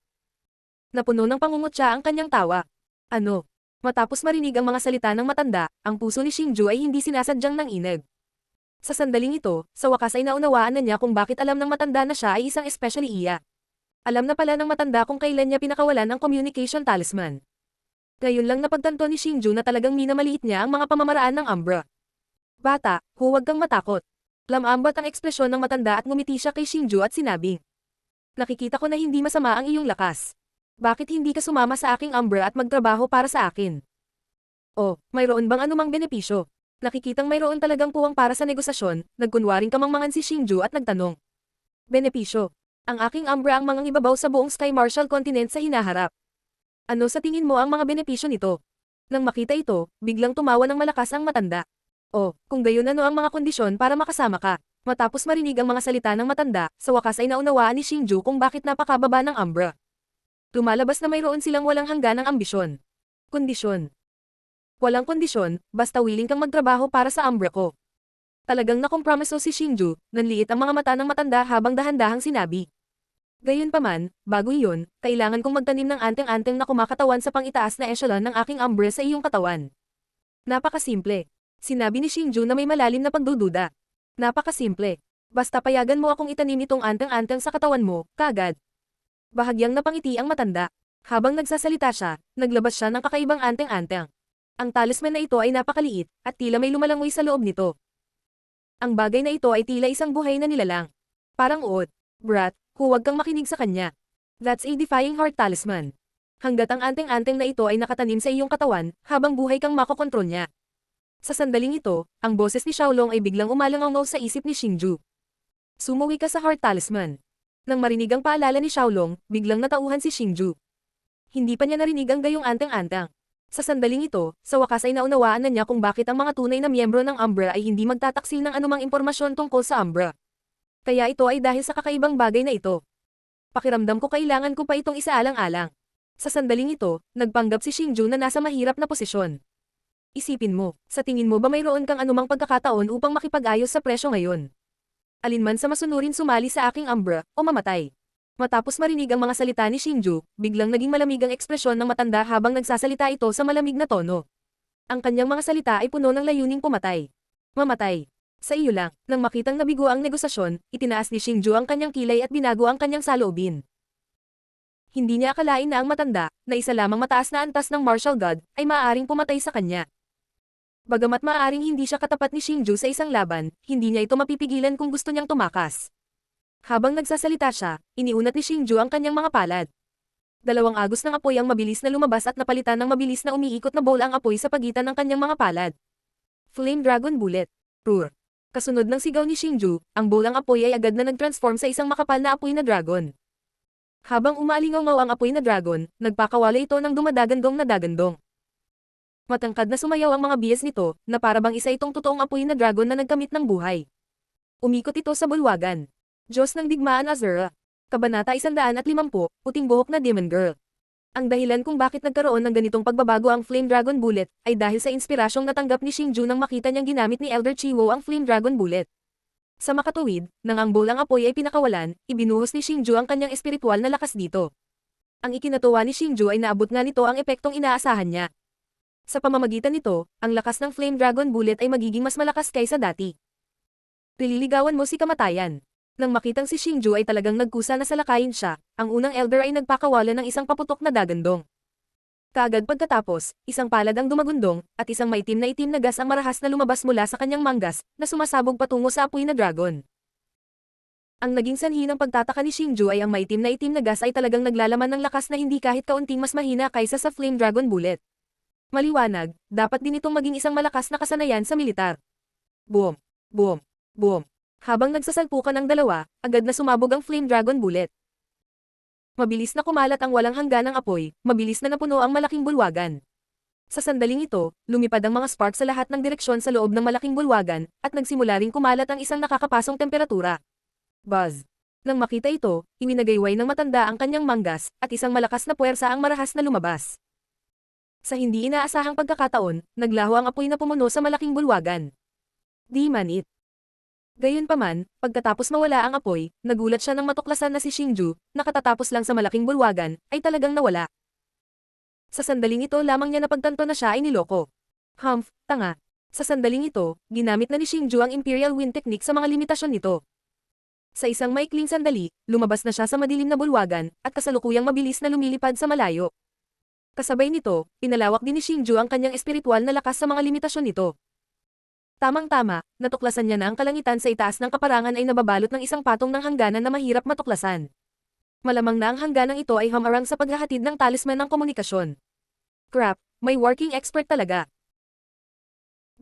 Napuno ng pangungutya ang kanyang tawa. Ano? Matapos marinig ang mga salita ng matanda, ang puso ni Xingju ay hindi sinasadyang nanginag. Sa sandaling ito, sa wakas ay naunawaan na niya kung bakit alam ng matanda na siya ay isang especially iya. Alam na pala ng matanda kung kailan niya pinakawalan ang communication talisman. Ngayon lang napagtanto ni Xingju na talagang minamaliit niya ang mga pamamaraan ng Umbra. Bata, huwag kang matakot. Lamambat ang ekspresyon ng matanda at ngumiti siya kay Xingju at sinabi. Nakikita ko na hindi masama ang iyong lakas. Bakit hindi ka sumama sa aking Umbra at magtrabaho para sa akin? O, mayroon bang anumang benepisyo? Nakikitang mayroon talagang puwang para sa negosasyon, nagkunwaring kamangmangan si Xingju at nagtanong. Benepisyo. Ang aking Umbra ang mga ibabaw sa buong Sky Martial Continent sa hinaharap. Ano sa tingin mo ang mga benepisyo nito? Nang makita ito, biglang tumawa ng malakas ang matanda. O, kung gayon ano ang mga kondisyon para makasama ka? Matapos marinig ang mga salita ng matanda, sa wakas ay naunawaan ni Xingju kung bakit napakababa ng Umbra. Lumalabas na mayroon silang walang hangganang ambisyon. Kondisyon. Walang kondisyon, basta willing kang magtrabaho para sa Umbra ko. Talagang nakompromiso si Xingju, nanliit ang mga mata ng matanda habang dahan-dahang sinabi. Gayunpaman, bago iyon, kailangan kong magtanim ng anteng-anteng na kumakatawan sa pang-itaas na echelon ng aking Umbra sa iyong katawan. Napakasimple. Sinabi ni Xingju na may malalim na pagdududa. Napakasimple. Basta payagan mo akong itanim itong anteng-anteng sa katawan mo, kaagad. Bahagyang napangiti ang matanda. Habang nagsasalita siya, naglabas siya ng kakaibang anteng-anteng. Ang talisman na ito ay napakaliit, at tila may lumalangoy sa loob nito. Ang bagay na ito ay tila isang buhay na nilalang. Parang uod. Brat, huwag kang makinig sa kanya. That's a defying heart talisman. Hanggat ang anteng-anteng na ito ay nakatanim sa iyong katawan, habang buhay kang makokontrol niya. Sa sandaling ito, ang boses ni Xiaolong ay biglang umalangaw sa isip ni Xingju. Sumuwi ka sa heart talisman. Nang marinig ang paalala ni Xiaolong, biglang natauhan si Xingju. Hindi pa niya narinig ang gayong anteng-anteng. Sa sandaling ito, sa wakas ay naunawaan na niya kung bakit ang mga tunay na miyembro ng Umbra ay hindi magtataksil ng anumang impormasyon tungkol sa Umbra. Kaya ito ay dahil sa kakaibang bagay na ito. Pakiramdam ko kailangan ko pa itong isaalang-alang. Sa sandaling ito, nagpanggap si Xingju na nasa mahirap na posisyon. Isipin mo, sa tingin mo ba mayroon kang anumang pagkakataon upang makipag-ayos sa presyo ngayon? Alinman sa masunurin sumali sa aking Umbra, o mamatay. Matapos marinig ang mga salita ni Shinju, biglang naging malamig ang ekspresyon ng matanda habang nagsasalita ito sa malamig na tono. Ang kanyang mga salita ay puno ng layuning pumatay. Mamatay. Sa iyo lang, nang makitang nabigo ang negosasyon, itinaas ni Shinju ang kanyang kilay at binago ang kanyang saloobin. Hindi niya akalain na ang matanda, na isa lamang mataas na antas ng martial god, ay maaaring pumatay sa kanya. Bagamat maaaring hindi siya katapat ni Shinju sa isang laban, hindi niya ito mapipigilan kung gusto niyang tumakas. Habang nagsasalita siya, iniunat ni Shinju ang kanyang mga palad. Dalawang agos ng apoy ang mabilis na lumabas at napalitan ng mabilis na umiikot na bowl ang apoy sa pagitan ng kanyang mga palad. Flame Dragon Bullet. Roar. Kasunod ng sigaw ni Shinju, ang bowl ang apoy ay agad na nag-transform sa isang makapal na apoy na dragon. Habang umaalingaw ang apoy na dragon, nagpakawala ito ng dumadagandong na dagandong. Matangkad na sumayaw ang mga bias nito, na para bang isa itong totoong apoy na dragon na nagkamit ng buhay. Umikot ito sa bulwagan. Diyos ng Digmaan Azura. Kabanata 150, Puting Buhok na Demon Girl. Ang dahilan kung bakit nagkaroon ng ganitong pagbabago ang Flame Dragon Bullet, ay dahil sa inspirasyong natanggap ni Shinju nang makita niyang ginamit ni Elder Chiwo ang Flame Dragon Bullet. Sa makatuwid, nang ang bowl ang apoy ay pinakawalan, ibinuhos ni Shinju ang kanyang espiritual na lakas dito. Ang ikinatuwa ni Shinju ay naabot nga nito ang epektong inaasahan niya. Sa pamamagitan nito, ang lakas ng Flame Dragon Bullet ay magiging mas malakas kaysa dati. Pililigawan mo si kamatayan. Nang makitang si Shinju ay talagang nagkusa na salakayin siya, ang unang elder ay nagpakawala ng isang paputok na dagandong. Kaagad pagkatapos, isang palad ang dumagundong, at isang maitim na gas ang marahas na lumabas mula sa kanyang manggas, na sumasabog patungo sa apoy na dragon. Ang naging sanhi ng pagtataka ni Shinju ay ang maitim na gas ay talagang naglalaman ng lakas na hindi kahit kaunting mas mahina kaysa sa Flame Dragon Bullet. Maliwanag, dapat din itong maging isang malakas na kasanayan sa militar. Boom! Boom! Boom! Habang nagsasalpukan ang dalawa, agad na sumabog ang Flame Dragon Bullet. Mabilis na kumalat ang walang hangganang apoy, mabilis na napuno ang malaking bulwagan. Sa sandaling ito, lumipad ang mga spark sa lahat ng direksyon sa loob ng malaking bulwagan, at nagsimula ring kumalat ang isang nakakapasong temperatura. Buzz! Nang makita ito, iwinagayway ng matanda ang kanyang manggas, at isang malakas na puwersa ang marahas na lumabas. Sa hindi inaasahang pagkakataon, naglaho ang apoy na pumuno sa malaking bulwagan. Di man it. Gayunpaman, pagkatapos mawala ang apoy, nagulat siya nang matuklasan na si Shinju, nakatatapos lang sa malaking bulwagan, ay talagang nawala. Sa sandaling ito lamang niya napagtanto na siya ay niloko. Humph, tanga. Sa sandaling ito, ginamit na ni Shinju ang Imperial Wind Technique sa mga limitasyon nito. Sa isang maikling sandali, lumabas na siya sa madilim na bulwagan, at kasalukuyang mabilis na lumilipad sa malayo. Kasabay nito, pinalawak din ni Shinju ang kanyang espiritual na lakas sa mga limitasyon nito. Tamang-tama, natuklasan niya na ang kalangitan sa itaas ng kaparangan ay nababalot ng isang patong ng hangganan na mahirap matuklasan. Malamang na ang hangganang ito ay hamarang sa paghahatid ng talisman ng komunikasyon. Crap, may working expert talaga.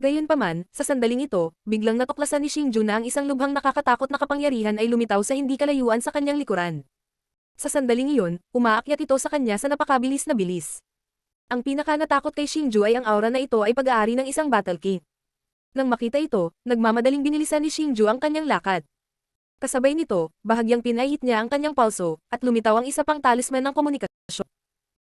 Gayunpaman, sa sandaling ito, biglang natuklasan ni Shinju na ang isang lubhang nakakatakot na kapangyarihan ay lumitaw sa hindi kalayuan sa kanyang likuran. Sa sandaling iyon, umaakyat ito sa kanya sa napakabilis na bilis. Ang pinaka-natakot kay Shinju ay ang aura na ito ay pag-aari ng isang Battle King. Nang makita ito, nagmamadaling binilisan ni Shinju ang kanyang lakad. Kasabay nito, bahagyang pinahit niya ang kanyang pulso, at lumitaw ang isa pang talisman ng komunikasyon.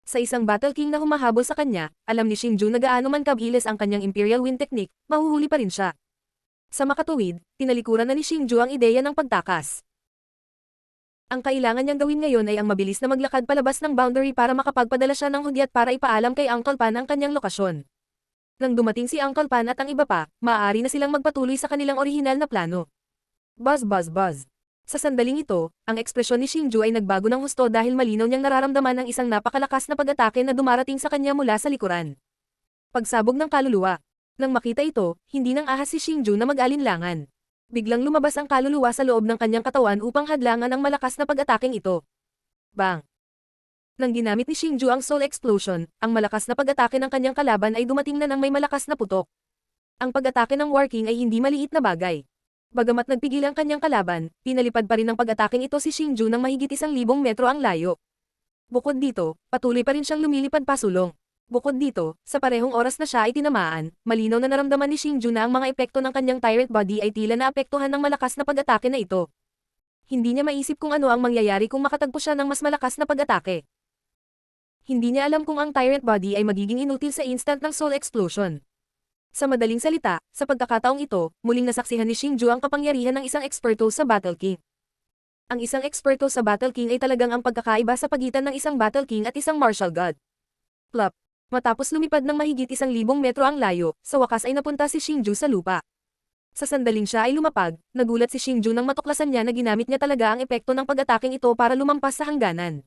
Sa isang Battle King na humahabol sa kanya, alam ni Shinju na gaano man kabilis ang kanyang Imperial Wind Technique, mahuhuli pa rin siya. Sa makatuwid, tinalikuran na ni Shinju ang ideya ng pagtakas. Ang kailangan niyang gawin ngayon ay ang mabilis na maglakad palabas ng boundary para makapagpadala siya ng hudyat para ipaalam kay Uncle Pan ang kanyang lokasyon. Nang dumating si Uncle Pan at ang iba pa, maaari na silang magpatuloy sa kanilang orihinal na plano. Buzz buzz buzz. Sa sandaling ito, ang ekspresyon ni Shinju ay nagbago ng husto dahil malinaw niyang nararamdaman ang isang napakalakas na pag-atake na dumarating sa kanya mula sa likuran. Pagsabog ng kaluluwa. Nang makita ito, hindi nang ahas si Shinju na mag-alinlangan. Biglang lumabas ang kaluluwa sa loob ng kanyang katawan upang hadlangan ang malakas na pag-ataking ito. Bang! Nang ginamit ni Shinju ang Soul Explosion, ang malakas na pag-atake ng kanyang kalaban ay dumating na ng may malakas na putok. Ang pag-atake ng War King ay hindi maliit na bagay. Bagamat nagpigil ang kanyang kalaban, pinalipad pa rin ng pag-ataking ito si Shinju ng mahigit 1,000 metro ang layo. Bukod dito, patuloy pa rin siyang lumilipad pasulong. Bukod dito, sa parehong oras na siya ay tinamaan, malinaw na naramdaman ni Shinju na ang mga epekto ng kanyang tyrant body ay tila naapektuhan ng malakas na pag-atake na ito. Hindi niya maisip kung ano ang mangyayari kung makatagpo siya ng mas malakas na pag-atake. Hindi niya alam kung ang tyrant body ay magiging inutil sa instant ng Soul Explosion. Sa madaling salita, sa pagkakataong ito, muling nasaksihan ni Xingju ang kapangyarihan ng isang eksperto sa Battle King. Ang isang eksperto sa Battle King ay talagang ang pagkakaiba sa pagitan ng isang Battle King at isang martial god. Plop. Matapos lumipad ng mahigit 1,000 metro ang layo, sa wakas ay napunta si Xingju sa lupa. Sa sandaling siya ay lumapag, nagulat si Xingju nang matuklasan niya na ginamit niya talaga ang epekto ng pag-ataking ito para lumampas sa hangganan.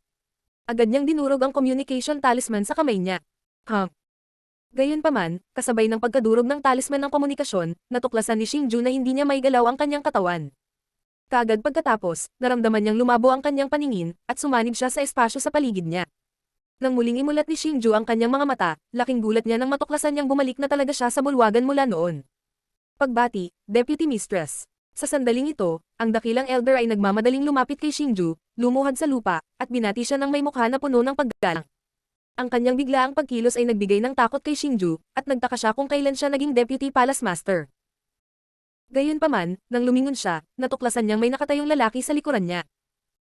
Agad niyang dinurog ang communication talisman sa kamay niya. Gayunpaman, kasabay ng pagkadurog ng talisman ng komunikasyon, natuklasan ni Xingju na hindi niya maigalaw ang kanyang katawan. Kaagad pagkatapos, naramdaman niyang lumabo ang kanyang paningin, at sumanib siya sa espasyo sa paligid niya. Nang muling imulat ni Xingju ang kanyang mga mata, laking gulat niya nang matuklasan niyang bumalik na talaga siya sa bulwagan mula noon. Pagbati, Deputy Mistress. Sa sandaling ito, ang dakilang elder ay nagmamadaling lumapit kay Xingju, lumuhad sa lupa, at binati siya ng may mukha na puno ng paggalang. Ang kanyang biglaang pagkilos ay nagbigay ng takot kay Xingju, at nagtaka siya kung kailan siya naging Deputy Palace Master. Gayunpaman, nang lumingon siya, natuklasan niyang may nakatayong lalaki sa likuran niya.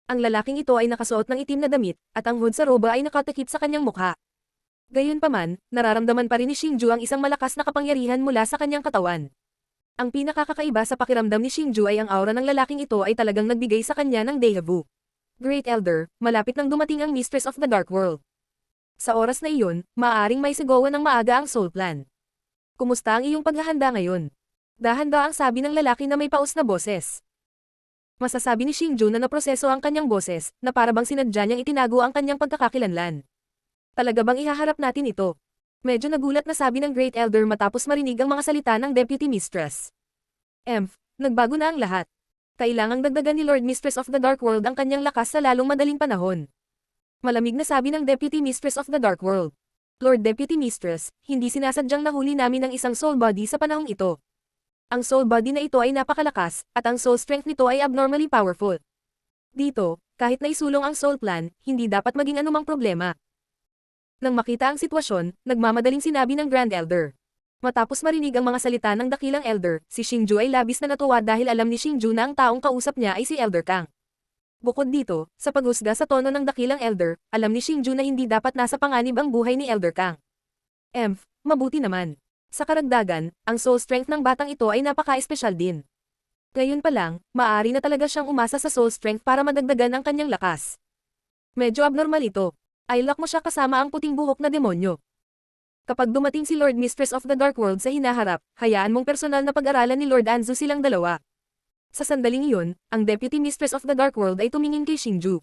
Ang lalaking ito ay nakasuot ng itim na damit, at ang hood sa roba ay nakatakip sa kanyang mukha. Gayunpaman, nararamdaman pa rin ni Xingju ang isang malakas na kapangyarihan mula sa kanyang katawan. Ang pinakakakaiba sa pakiramdam ni Xingju ay ang aura ng lalaking ito ay talagang nagbigay sa kanya ng deja vu. Great Elder, malapit nang dumating ang Mistress of the Dark World. Sa oras na iyon, maaaring may sigawan ng maaga ang soul plan. Kumusta ang iyong paghahanda ngayon? Dahan-dahan ang sabi ng lalaki na may paus na boses. Masasabi ni Xingju na naproseso ang kanyang boses, na para bang sinadya niyang itinago ang kanyang pagkakakilanlan. Talaga bang ihaharap natin ito? Medyo nagulat na sabi ng Great Elder matapos marinig ang mga salita ng Deputy Mistress. Nagbago na ang lahat. Kailangang dagdagan ni Lord Mistress of the Dark World ang kanyang lakas sa lalong madaling panahon. Malamig na sabi ng Deputy Mistress of the Dark World. Lord Deputy Mistress, hindi sinasadyang nahuli namin ang isang soul body sa panahong ito. Ang soul body na ito ay napakalakas, at ang soul strength nito ay abnormally powerful. Dito, kahit na isulong ang soul plan, hindi dapat maging anumang problema. Nang makita ang sitwasyon, nagmamadaling sinabi ng Grand Elder. Matapos marinig ang mga salita ng dakilang elder, si Xingju ay labis na natuwa dahil alam ni Xingju na ang taong kausap niya ay si Elder Kang. Bukod dito, sa paghusga sa tono ng dakilang elder, alam ni Xingju na hindi dapat nasa panganib ang buhay ni Elder Kang. Mabuti naman. Sa karagdagan, ang soul strength ng batang ito ay napaka-espesyal din. Ngayon pa lang, maaari na talaga siyang umasa sa soul strength para madagdagan ang kanyang lakas. Medyo abnormal ito. I-lock mo siya kasama ang puting buhok na demonyo. Kapag dumating si Lord Mistress of the Dark World sa hinaharap, hayaan mong personal na pag-aralan ni Lord Anzu silang dalawa. Sa sandaling iyon, ang Deputy Mistress of the Dark World ay tumingin kay Xingju.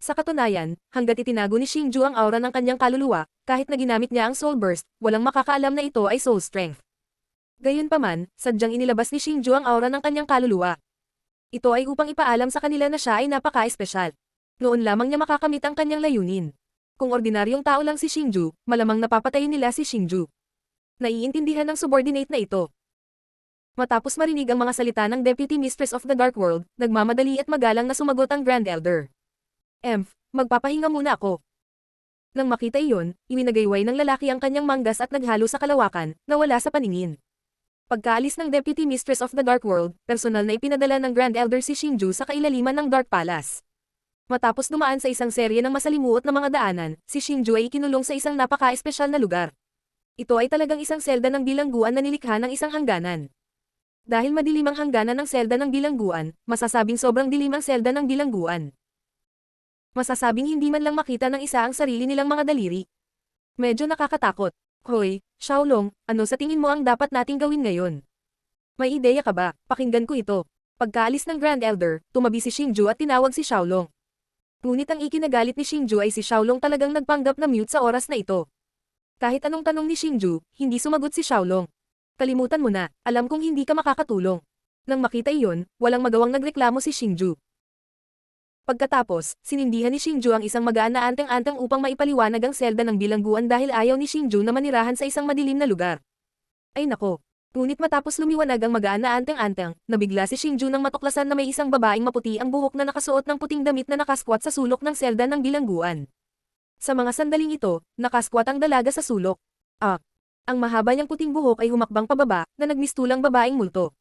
Sa katunayan, hanggat itinago ni Xingju ang aura ng kanyang kaluluwa, kahit na ginamit niya ang Soul Burst, walang makakaalam na ito ay Soul Strength. Gayunpaman, sadyang inilabas ni Xingju ang aura ng kanyang kaluluwa. Ito ay upang ipaalam sa kanila na siya ay napaka-espesyal. Noon lamang niya makakamit ang kanyang layunin. Kung ordinaryong tao lang si Xingju, malamang napapatayin nila si Xingju. Naiintindihan ng subordinate na ito. Matapos marinig ang mga salita ng Deputy Mistress of the Dark World, nagmamadali at magalang na sumagot ang Grand Elder. Magpapahinga muna ako. Nang makita iyon, iminagayway ng lalaki ang kanyang manggas at naghalo sa kalawakan, na wala sa paningin. Pagkaalis ng Deputy Mistress of the Dark World, personal na ipinadala ng Grand Elder si Xingju sa kailaliman ng Dark Palace. Matapos dumaan sa isang serye ng masalimuot na mga daanan, si Xingju ay ikinulong sa isang napaka-espesyal na lugar. Ito ay talagang isang selda ng bilangguan na nilikha ng isang hangganan. Dahil madilim ang hangganan ng selda ng bilangguan, masasabing sobrang dilim ang selda ng bilangguan. Masasabing hindi man lang makita ng isa ang sarili nilang mga daliri. Medyo nakakatakot. Hoy, Xiaolong, ano sa tingin mo ang dapat nating gawin ngayon? May ideya ka ba? Pakinggan ko ito. Pagkaalis ng Grand Elder, tumabi si Xingju at tinawag si Xiaolong. Ngunit ang ikinagalit ni Xingju ay si Xiaolong talagang nagpanggap na mute sa oras na ito. Kahit anong tanong ni Xingju, hindi sumagot si Xiaolong. Kalimutan mo na, alam kong hindi ka makakatulong. Nang makita iyon, walang magawang nagreklamo si Xingju. Pagkatapos, sinindihan ni Xingju ang isang magaan na anteng-anteng upang maipaliwanag ang selda ng bilangguan dahil ayaw ni Xingju na manirahan sa isang madilim na lugar. Ay nako. Ngunit matapos lumiwanag ang magaan na anteng-anteng, nabigla si Xingju nang matuklasan na may isang babaeng maputi ang buhok na nakasuot ng puting damit na nakaskwat sa sulok ng selda ng bilangguan. Sa mga sandaling ito, nakaskwat ang dalaga sa sulok. Ang mahaba niyang puting buhok ay humakbang pababa, na nagmistulang babaeng multo.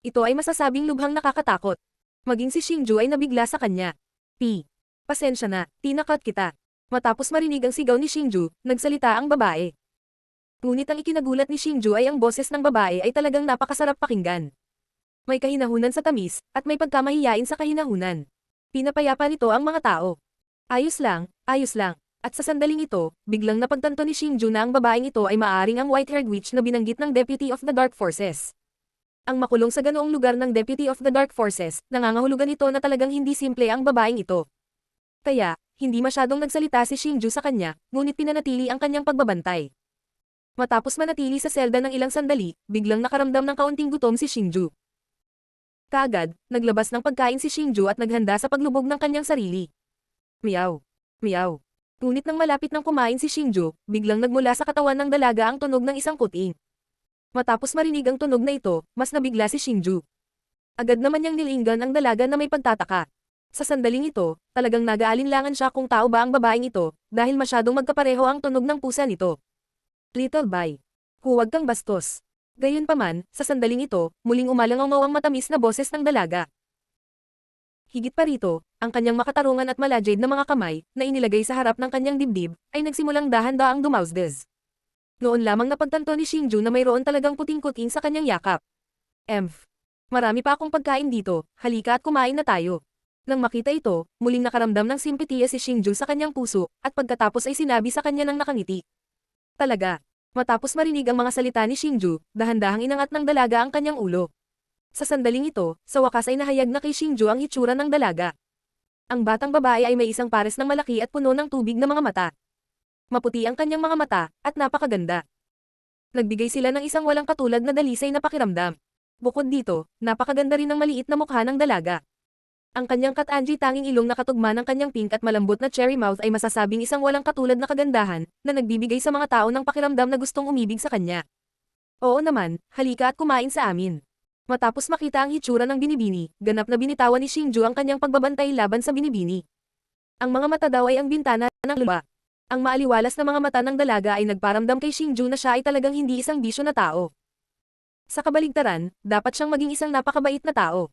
Ito ay masasabing lubhang nakakatakot. Maging si Xingju ay nabigla sa kanya. Pasensya na, tinakot kita. Matapos marinig ang sigaw ni Xingju, nagsalita ang babae. Ngunit ang ikinagulat ni Xingju ay ang boses ng babae ay talagang napakasarap pakinggan. May kahinahunan sa tamis, at may pagkamahiyain sa kahinahunan. Pinapayapa nito ang mga tao. Ayos lang, ayos lang. At sa sandaling ito, biglang napagtanto ni Xingju na ang babaeng ito ay maaring ang white-haired witch na binanggit ng Deputy of the Dark Forces. Ang makulong sa ganoong lugar ng Deputy of the Dark Forces, nangangahulugan ito na talagang hindi simple ang babaeng ito. Kaya, hindi masyadong nagsalita si Xingju sa kanya, ngunit pinanatili ang kanyang pagbabantay. Matapos manatili sa selda ng ilang sandali, biglang nakaramdam ng kaunting gutom si Xingju. Kaagad, naglabas ng pagkain si Xingju at naghanda sa paglubog ng kanyang sarili. Meow. Meow. Ngunit nang malapit ng kumain si Xingju, biglang nagmula sa katawan ng dalaga ang tunog ng isang kuting. Matapos marinig ang tunog na ito, mas nabigla si Xingju. Agad naman niyang nilinggan ang dalaga na may pagtataka. Sa sandaling ito, talagang nag-aalinlangan siya kung tao ba ang babaeng ito, dahil masyadong magkapareho ang tunog ng pusa nito. Little Bai. Huwag kang bastos. Gayunpaman, sa sandaling ito, muling umalangaw ang matamis na boses ng dalaga. Higit pa rito, ang kanyang makatarungan at malajid na mga kamay, na inilagay sa harap ng kanyang dibdib, ay nagsimulang dahan-daang dumausdes. Noon lamang napagtanto ni Xingju na mayroon talagang puting-kuting sa kanyang yakap. Marami pa akong pagkain dito, halika at kumain na tayo. Nang makita ito, muling nakaramdam ng simpatiya si Xingju sa kanyang puso, at pagkatapos ay sinabi sa kanya ng nakangiti. Talaga. Matapos marinig ang mga salita ni Xingju, dahan-dahang inangat ng dalaga ang kanyang ulo. Sa sandaling ito, sa wakas ay nahayag na kay Xingju ang hitsura ng dalaga. Ang batang babae ay may isang pares ng malaki at puno ng tubig na mga mata. Maputi ang kanyang mga mata, at napakaganda. Nagbigay sila ng isang walang katulad na dalisay na pakiramdam. Bukod dito, napakaganda rin ng maliit na mukha ng dalaga. Ang kanyang katanji tanging ilong na katugma ng kanyang pink at malambot na cherry mouth ay masasabing isang walang katulad na kagandahan, na nagbibigay sa mga tao ng pakiramdam na gustong umibig sa kanya. Oo naman, halika at kumain sa amin. Matapos makita ang hitsura ng binibini, ganap na binitawan ni Xingju ang kanyang pagbabantay laban sa binibini. Ang mga mata daw ay ang bintana ng lupa. Ang maaliwalas na mga mata ng dalaga ay nagparamdam kay Xingju na siya ay talagang hindi isang bisyo na tao. Sa kabaligtaran, dapat siyang maging isang napakabait na tao.